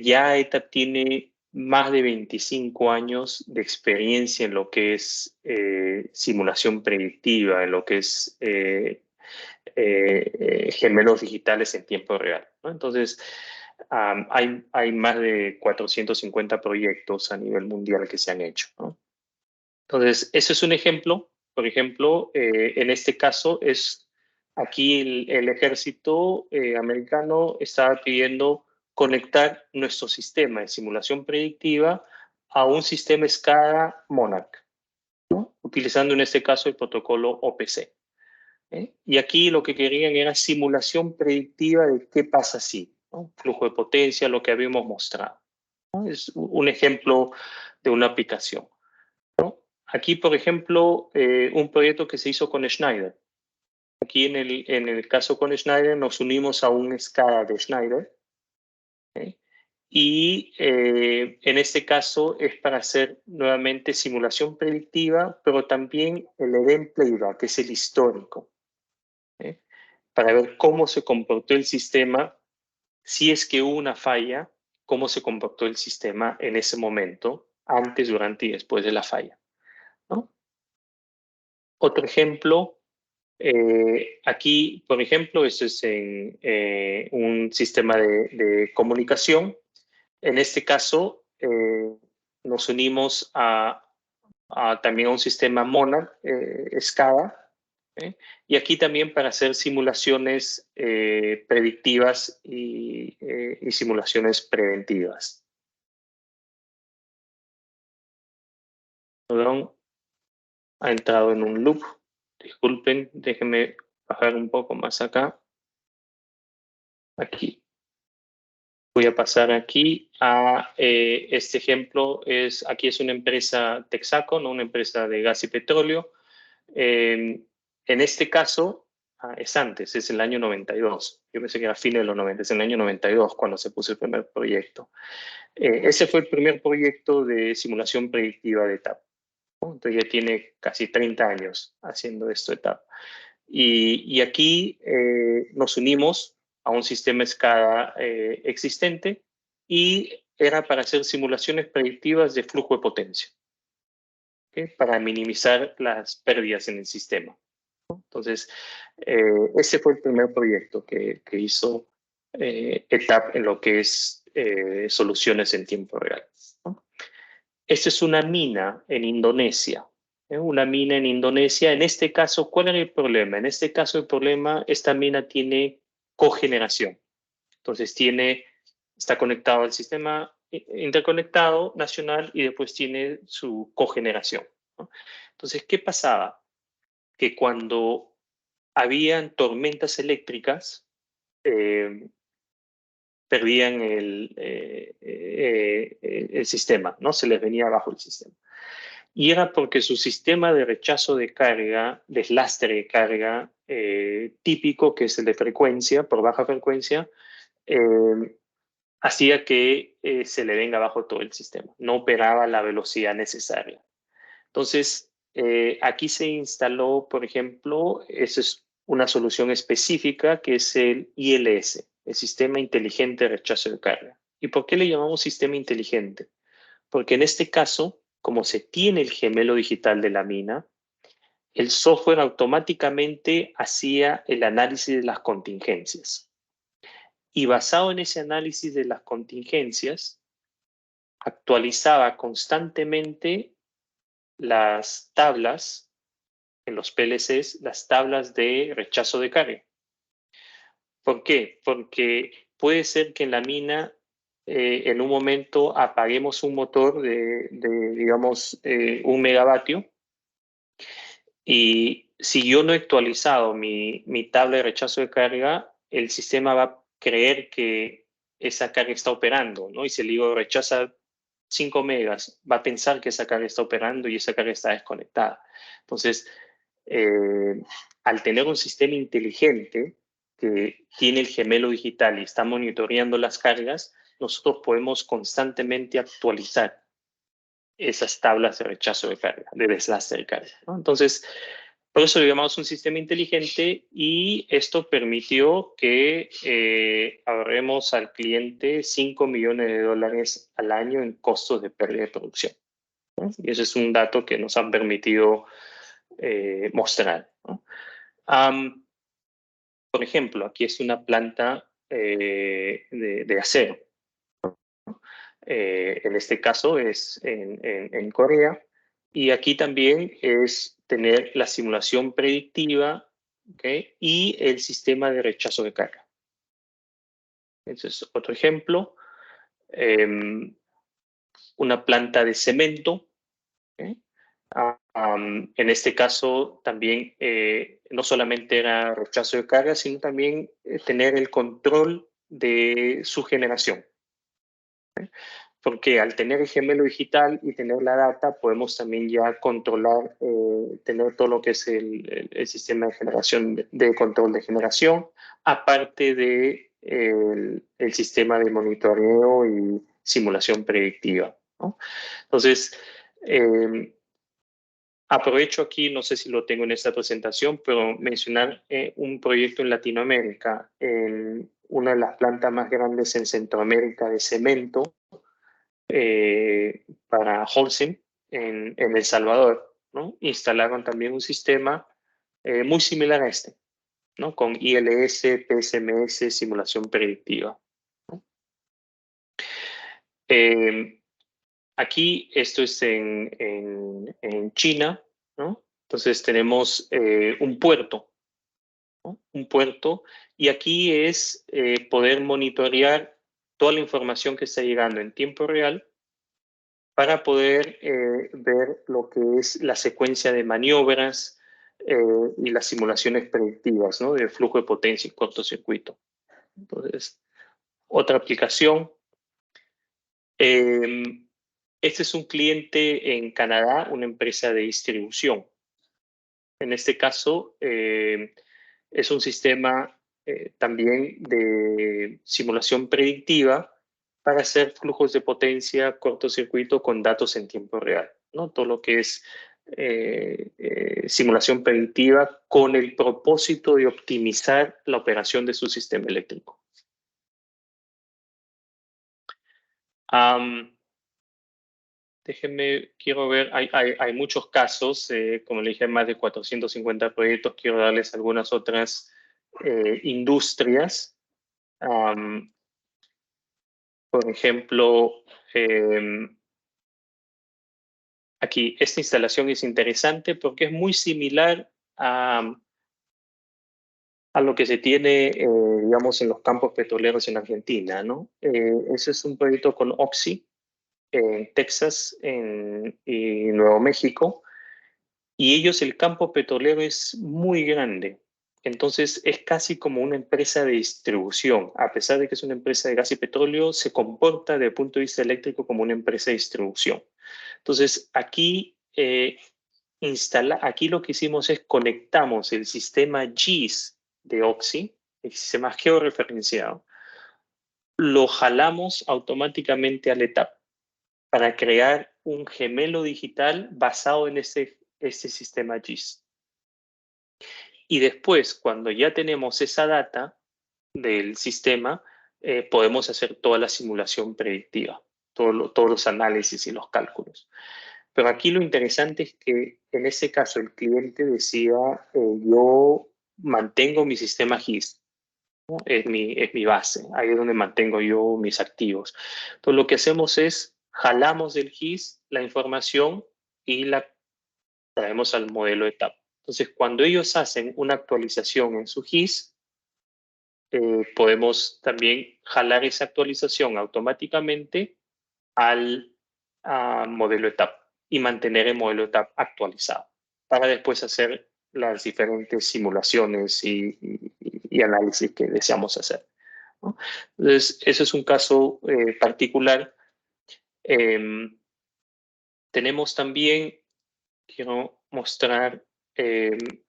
ya ETAP tiene más de 25 años de experiencia en lo que es simulación predictiva, en lo que es gemelos digitales en tiempo real, ¿no? Entonces, hay más de 450 proyectos a nivel mundial que se han hecho, ¿no? Entonces, ese es un ejemplo. Por ejemplo, en este caso aquí el ejército americano estaba pidiendo conectar nuestro sistema de simulación predictiva a un sistema SCADA Monarch, ¿no? Utilizando en este caso el protocolo OPC. Y aquí lo que querían era simulación predictiva de qué pasa si, ¿no? Flujo de potencia, lo que habíamos mostrado, ¿no? Es un ejemplo de una aplicación. Aquí, por ejemplo, un proyecto que se hizo con Schneider. Aquí en el caso con Schneider nos unimos a un SCADA de Schneider. Y en este caso es para hacer nuevamente simulación predictiva, pero también el event playback, que es el histórico, para ver cómo se comportó el sistema, si es que hubo una falla, cómo se comportó el sistema en ese momento, antes, durante y después de la falla, ¿no? Otro ejemplo, aquí, por ejemplo, esto es en un sistema de comunicación. En este caso, nos unimos también a un sistema Monarch, SCADA, y aquí también para hacer simulaciones predictivas y simulaciones preventivas. Perdón, ha entrado en un loop. Disculpen, déjenme bajar un poco más acá. Aquí. voy a pasar aquí a este ejemplo. Aquí es una empresa Texaco, ¿no? Una empresa de gas y petróleo. En este caso, es antes, es el año 92. Yo pensé que era fines de los 90, es el año 92 cuando se puso el primer proyecto. Ese fue el primer proyecto de simulación predictiva de TAP, ¿no? Entonces ya tiene casi 30 años haciendo esto de TAP. Y aquí nos unimos a un sistema SCADA existente y era para hacer simulaciones predictivas de flujo de potencia, ¿okay? Para minimizar las pérdidas en el sistema, ¿no? Entonces, ese fue el primer proyecto que hizo ETAP en lo que es soluciones en tiempo real, ¿no? Esta es una mina en Indonesia. Una mina en Indonesia. En este caso, ¿cuál era el problema? En este caso, el problema, esta mina tiene cogeneración. Entonces, está conectado al sistema interconectado nacional y después tiene su cogeneración, ¿no? Entonces, ¿qué pasaba? Que cuando habían tormentas eléctricas, perdían el sistema, ¿no? Se les venía abajo el sistema. Y era porque su sistema de rechazo de carga, deslastre de carga típico, que es el de frecuencia, por baja frecuencia, hacía que se le venga abajo todo el sistema. No operaba a la velocidad necesaria. Entonces, aquí se instaló, por ejemplo, esa es una solución específica que es el ILS, el Sistema Inteligente de Rechazo de Carga. ¿Y por qué le llamamos sistema inteligente? Porque en este caso, como se tiene el gemelo digital de la mina, el software automáticamente hacía el análisis de las contingencias. Y basado en ese análisis de las contingencias, actualizaba constantemente las tablas, en los PLCs, las tablas de rechazo de carga. ¿Por qué? Porque puede ser que en la mina en un momento apaguemos un motor digamos, 1 megavatio, y si yo no he actualizado mi tabla de rechazo de carga, el sistema va a creer que esa carga está operando, ¿no? Y si le digo rechaza 5 megas, va a pensar que esa carga está operando y esa carga está desconectada. Entonces, al tener un sistema inteligente que tiene el gemelo digital y está monitoreando las cargas, nosotros podemos constantemente actualizar esas tablas de rechazo de carga, de deslastre de carga, ¿no? Entonces, por eso lo llamamos un sistema inteligente, y esto permitió que ahorremos al cliente $5 millones al año en costos de pérdida de producción, ¿no? Y ese es un dato que nos han permitido mostrar, ¿no? Por ejemplo, aquí es una planta de acero. En este caso es en Corea, y aquí también es tener la simulación predictiva, ¿okay? Y el sistema de rechazo de carga. Ese es otro ejemplo. Una planta de cemento, ¿okay? En este caso también no solamente era rechazo de carga, sino también tener el control de su generación. Porque al tener el gemelo digital y tener la data, podemos también ya controlar, tener todo lo que es el sistema de generación, de control de generación, aparte de el sistema de monitoreo y simulación predictiva, ¿no? Entonces, aprovecho aquí, no sé si lo tengo en esta presentación, pero mencionar un proyecto en Latinoamérica, en una de las plantas más grandes en Centroamérica de cemento, para Holcim en El Salvador, ¿no? Instalaron también un sistema muy similar a este, ¿no? Con ILS, PSMS, simulación predictiva, ¿no? Aquí esto es en China, ¿no? Entonces tenemos un puerto, ¿no? Un puerto, y aquí es poder monitorear toda la información que está llegando en tiempo real para poder ver lo que es la secuencia de maniobras y las simulaciones predictivas, ¿no? De flujo de potencia y cortocircuito. Entonces, Otra aplicación. Este es un cliente en Canadá, una empresa de distribución. En este caso, es un sistema también de simulación predictiva para hacer flujos de potencia cortocircuito con datos en tiempo real, ¿no? Todo lo que es simulación predictiva con el propósito de optimizar la operación de su sistema eléctrico. Déjenme, quiero ver, hay muchos casos, como le dije, más de 450 proyectos, quiero darles algunas otras industrias. Por ejemplo, aquí, esta instalación es interesante porque es muy similar a lo que se tiene, digamos, en los campos petroleros en Argentina, ¿no? Ese es un proyecto con Oxy en Texas y Nuevo México, y ellos, el campo petrolero es muy grande. Entonces es casi como una empresa de distribución. A pesar de que es una empresa de gas y petróleo, se comporta desde el punto de vista eléctrico como una empresa de distribución. Entonces aquí, aquí lo que hicimos es conectamos el sistema GIS de Oxy, el sistema georreferenciado, lo jalamos automáticamente al ETAP para crear un gemelo digital basado en este sistema GIS. Y después, cuando ya tenemos esa data del sistema, podemos hacer toda la simulación predictiva, todos los análisis y los cálculos. Pero aquí lo interesante es que en ese caso el cliente decía, yo mantengo mi sistema GIS, ¿no? Es mi base, ahí es donde mantengo yo mis activos. Entonces lo que hacemos es, jalamos del GIS la información y la traemos al modelo ETAP. Entonces, cuando ellos hacen una actualización en su GIS, podemos también jalar esa actualización automáticamente al modelo ETAP y mantener el modelo ETAP actualizado para después hacer las diferentes simulaciones y análisis que deseamos hacer, ¿no? Entonces, ese es un caso particular. Tenemos también, quiero mostrar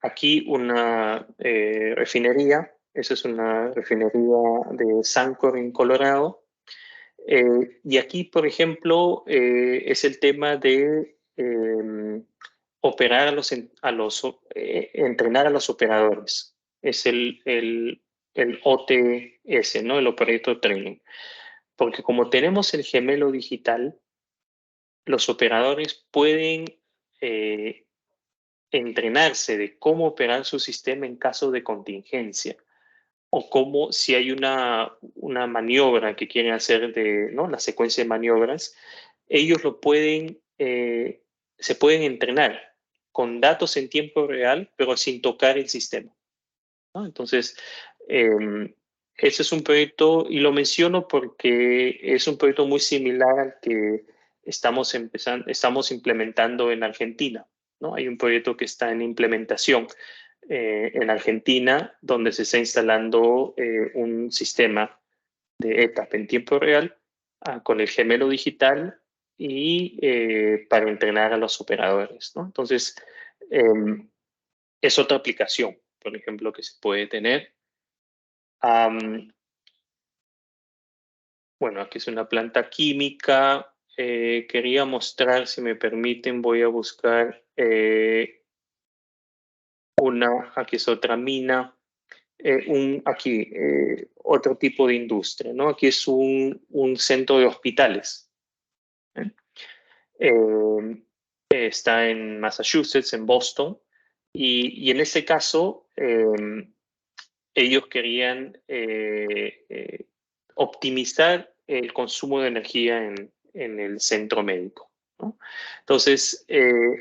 aquí una refinería. Esa es una refinería de Suncor en Colorado. Y aquí, por ejemplo, es el tema de operar entrenar a los operadores. Es el OTS, ¿no? El Operator Training. Porque como tenemos el gemelo digital, los operadores pueden entrenarse de cómo operar su sistema en caso de contingencia, o cómo, si hay una maniobra que quieren hacer, ¿no? La secuencia de maniobras, ellos lo pueden, se pueden entrenar con datos en tiempo real, pero sin tocar el sistema, ¿no? Entonces, ese es un proyecto, y lo menciono porque es un proyecto muy similar al que estamos implementando en Argentina, ¿no? Hay un proyecto que está en implementación en Argentina, donde se está instalando un sistema de ETAP en tiempo real con el gemelo digital y para entrenar a los operadores, ¿no? Entonces, es otra aplicación, por ejemplo, que se puede tener. Bueno, aquí es una planta química. Quería mostrar, si me permiten, voy a buscar aquí es otra mina. Aquí, otro tipo de industria, ¿no? Aquí es un centro de hospitales. Está en Massachusetts, en Boston, y en este caso, ellos querían optimizar el consumo de energía en el centro médico, ¿no? Entonces,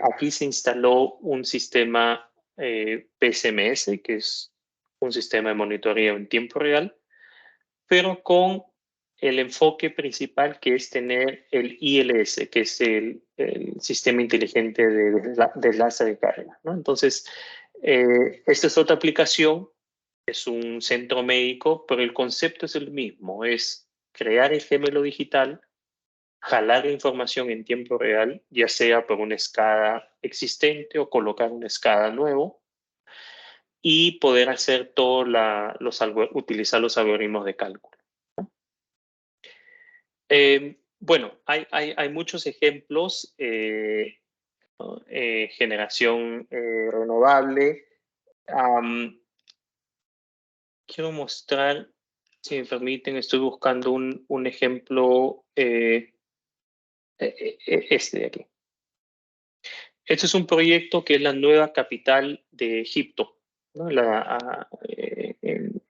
aquí se instaló un sistema PSMS, que es un sistema de monitoreo en tiempo real, pero con el enfoque principal, que es tener el ILS, que es el sistema inteligente de enlace de carga, ¿no? Entonces, esta es otra aplicación. Es un centro médico, pero el concepto es el mismo. Es crear el gemelo digital, jalar la información en tiempo real, ya sea por una SCADA existente o colocar una SCADA nuevo, y poder hacer utilizar los algoritmos de cálculo. Bueno, hay muchos ejemplos. Generación renovable. Quiero mostrar, si me permiten, estoy buscando un ejemplo, este de aquí. Este es un proyecto que es la nueva capital de Egipto, ¿no?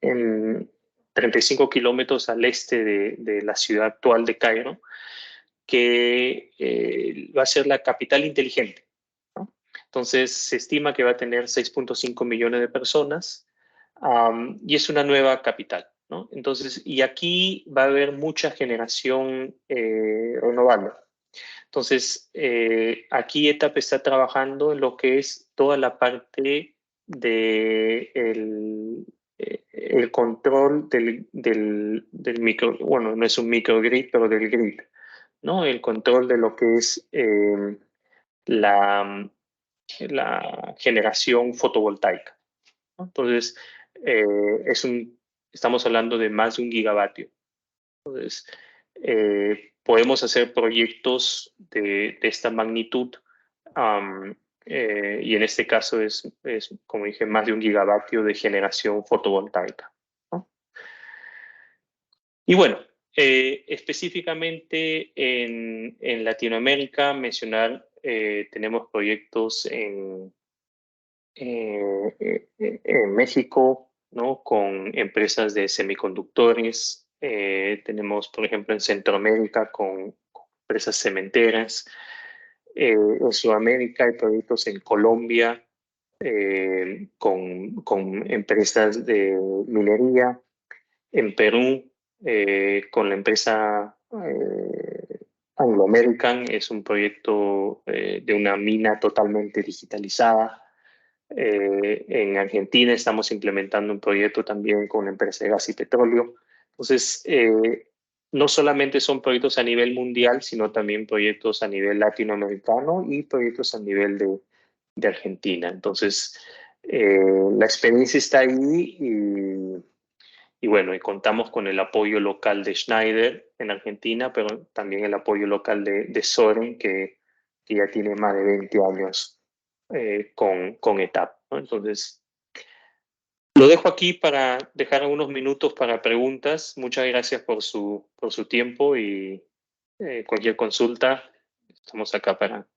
En 35 kilómetros al este de la ciudad actual de Cairo, que va a ser la capital inteligente, ¿no? Entonces, se estima que va a tener 6.5 millones de personas, y es una nueva capital, ¿no? Entonces, y aquí va a haber mucha generación renovable. Entonces, aquí ETAP está trabajando en lo que es toda la parte de el control del micro, bueno, no es un microgrid, pero del grid, ¿no? El control de lo que es la generación fotovoltaica, ¿no? Entonces, estamos hablando de más de 1 gigavatio. Entonces, podemos hacer proyectos de esta magnitud, y en este caso es, como dije, más de 1 gigavatio de generación fotovoltaica, ¿no? Y bueno, específicamente en Latinoamérica, mencionar, tenemos proyectos en México, ¿no? Con empresas de semiconductores. Tenemos, por ejemplo, en Centroamérica con empresas cementeras. En Sudamérica hay proyectos en Colombia con empresas de minería. En Perú, con la empresa Anglo American, es un proyecto de una mina totalmente digitalizada. En Argentina estamos implementando un proyecto también con una empresa de gas y petróleo. Entonces, no solamente son proyectos a nivel mundial, sino también proyectos a nivel latinoamericano y proyectos a nivel de Argentina. Entonces, la experiencia está ahí y bueno, y contamos con el apoyo local de Schneider en Argentina, pero también el apoyo local de Soren, que ya tiene más de 20 años con ETAP, ¿no? Entonces, lo dejo aquí para dejar unos minutos para preguntas. Muchas gracias por su tiempo y cualquier consulta, estamos acá para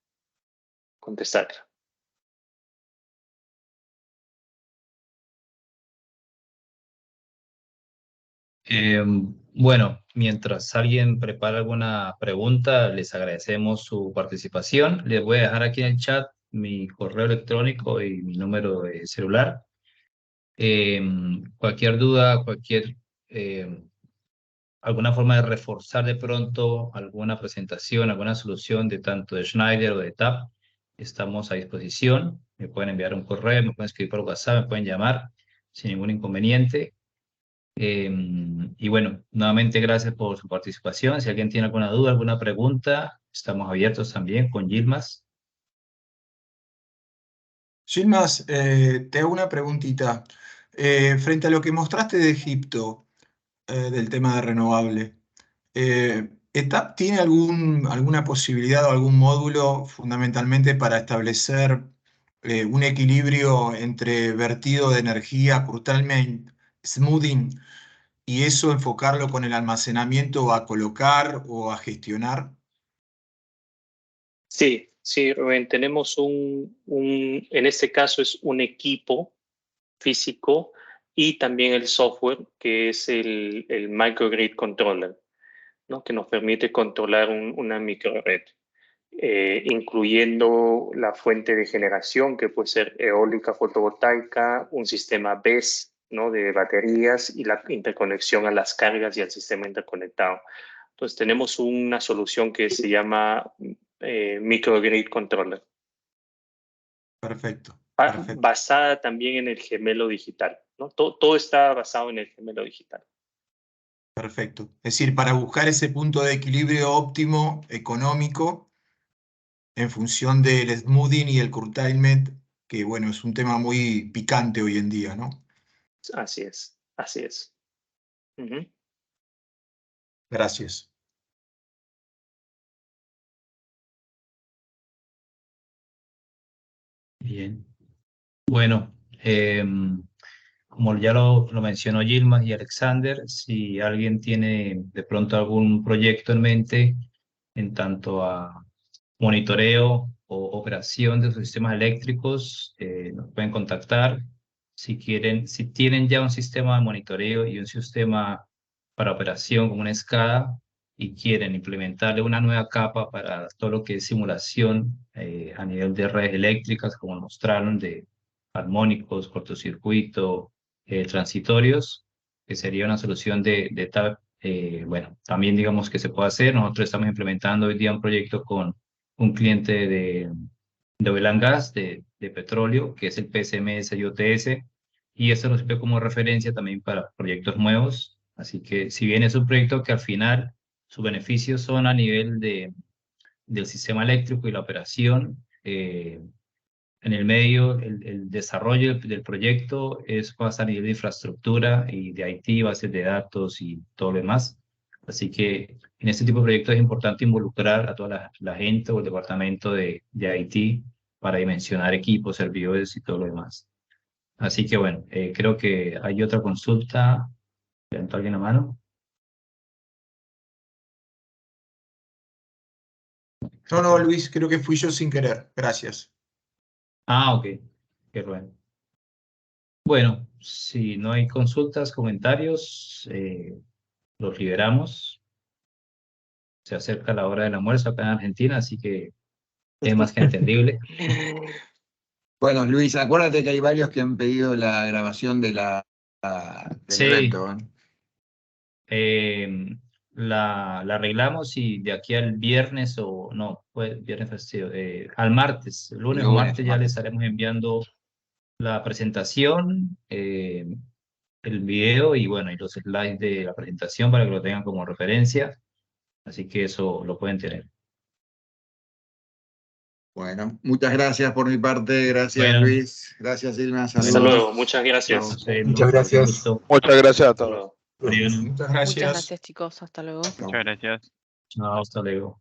contestar. Bueno, mientras alguien prepara alguna pregunta, les agradecemos su participación. Les voy a dejar aquí en el chat mi correo electrónico y mi número de celular. Cualquier duda, alguna forma de reforzar de pronto alguna presentación, alguna solución de tanto de Schneider o de TAP, estamos a disposición. Me pueden enviar un correo, me pueden escribir por WhatsApp, me pueden llamar sin ningún inconveniente. Y bueno, nuevamente gracias por su participación. Si alguien tiene alguna duda, alguna pregunta, estamos abiertos también con Yilmaz. Yilmaz, te hago una preguntita. Frente a lo que mostraste de Egipto, del tema de renovable, ¿ETAP tiene alguna posibilidad o algún módulo fundamentalmente para establecer un equilibrio entre vertido de energía, curtailment, smoothing, y eso enfocarlo con el almacenamiento a colocar o a gestionar? Sí, sí, Rubén, tenemos en este caso es un equipo físico y también el software, que es el Microgrid Controller, ¿no? Que nos permite controlar una microred, incluyendo la fuente de generación, que puede ser eólica, fotovoltaica, un sistema BESS, ¿no? De baterías y la interconexión a las cargas y al sistema interconectado. Entonces tenemos una solución que se llama Microgrid Controller. Perfecto. Basada también en el gemelo digital, ¿no? Todo está basado en el gemelo digital. Perfecto. Es decir, para buscar ese punto de equilibrio óptimo económico en función del smoothing y el curtailment, que bueno, es un tema muy picante hoy en día, ¿no? Así es, así es. Ujú. Gracias. Bien. Bueno, como ya lo mencionó Yilmaz y Alexander, si alguien tiene de pronto algún proyecto en mente en tanto a monitoreo o operación de sus sistemas eléctricos, nos pueden contactar. Si tienen ya un sistema de monitoreo y un sistema para operación como una SCADA y quieren implementarle una nueva capa para todo lo que es simulación a nivel de redes eléctricas, como mostraron, de armónicos, cortocircuito, transitorios, que sería una solución de TAP. Bueno, también digamos que se puede hacer. Nosotros estamos implementando hoy día un proyecto con un cliente de oil and gas, de petróleo, que es el PSMS y OTS, y esto nos sirve como referencia también para proyectos nuevos. Así que si bien es un proyecto que al final sus beneficios son a nivel del sistema eléctrico y la operación, en el medio, el desarrollo del proyecto es más a nivel de infraestructura y de IT, bases de datos y todo lo demás. Así que en este tipo de proyectos es importante involucrar a toda la gente o el departamento de IT para dimensionar equipos, servidores y todo lo demás. Así que bueno, creo que hay otra consulta. ¿Levantó alguien la mano? No, Luis, creo que fui yo sin querer. Gracias. Ah, ok. Qué bueno. Bueno, si no hay consultas, comentarios, los liberamos. Se acerca la hora del almuerzo acá en Argentina, así que es más que entendible. Bueno, Luis, acuérdate que hay varios que han pedido la grabación del Sí, evento. la arreglamos y de aquí al viernes o no, pues viernes festivo, al martes, lunes o martes ya les estaremos enviando la presentación, el video y bueno, y los slides de la presentación para que lo tengan como referencia. Así que eso lo pueden tener. Bueno, muchas gracias por mi parte. Gracias, Bueno, Luis. Gracias, Irma. Hasta Saludos. luego, muchas gracias. Muchas gracias. Muchas gracias a Hasta todos. luego. Mariano. Muchas Muchas gracias. gracias, chicos. Hasta luego. Muchas gracias. Chao, hasta luego.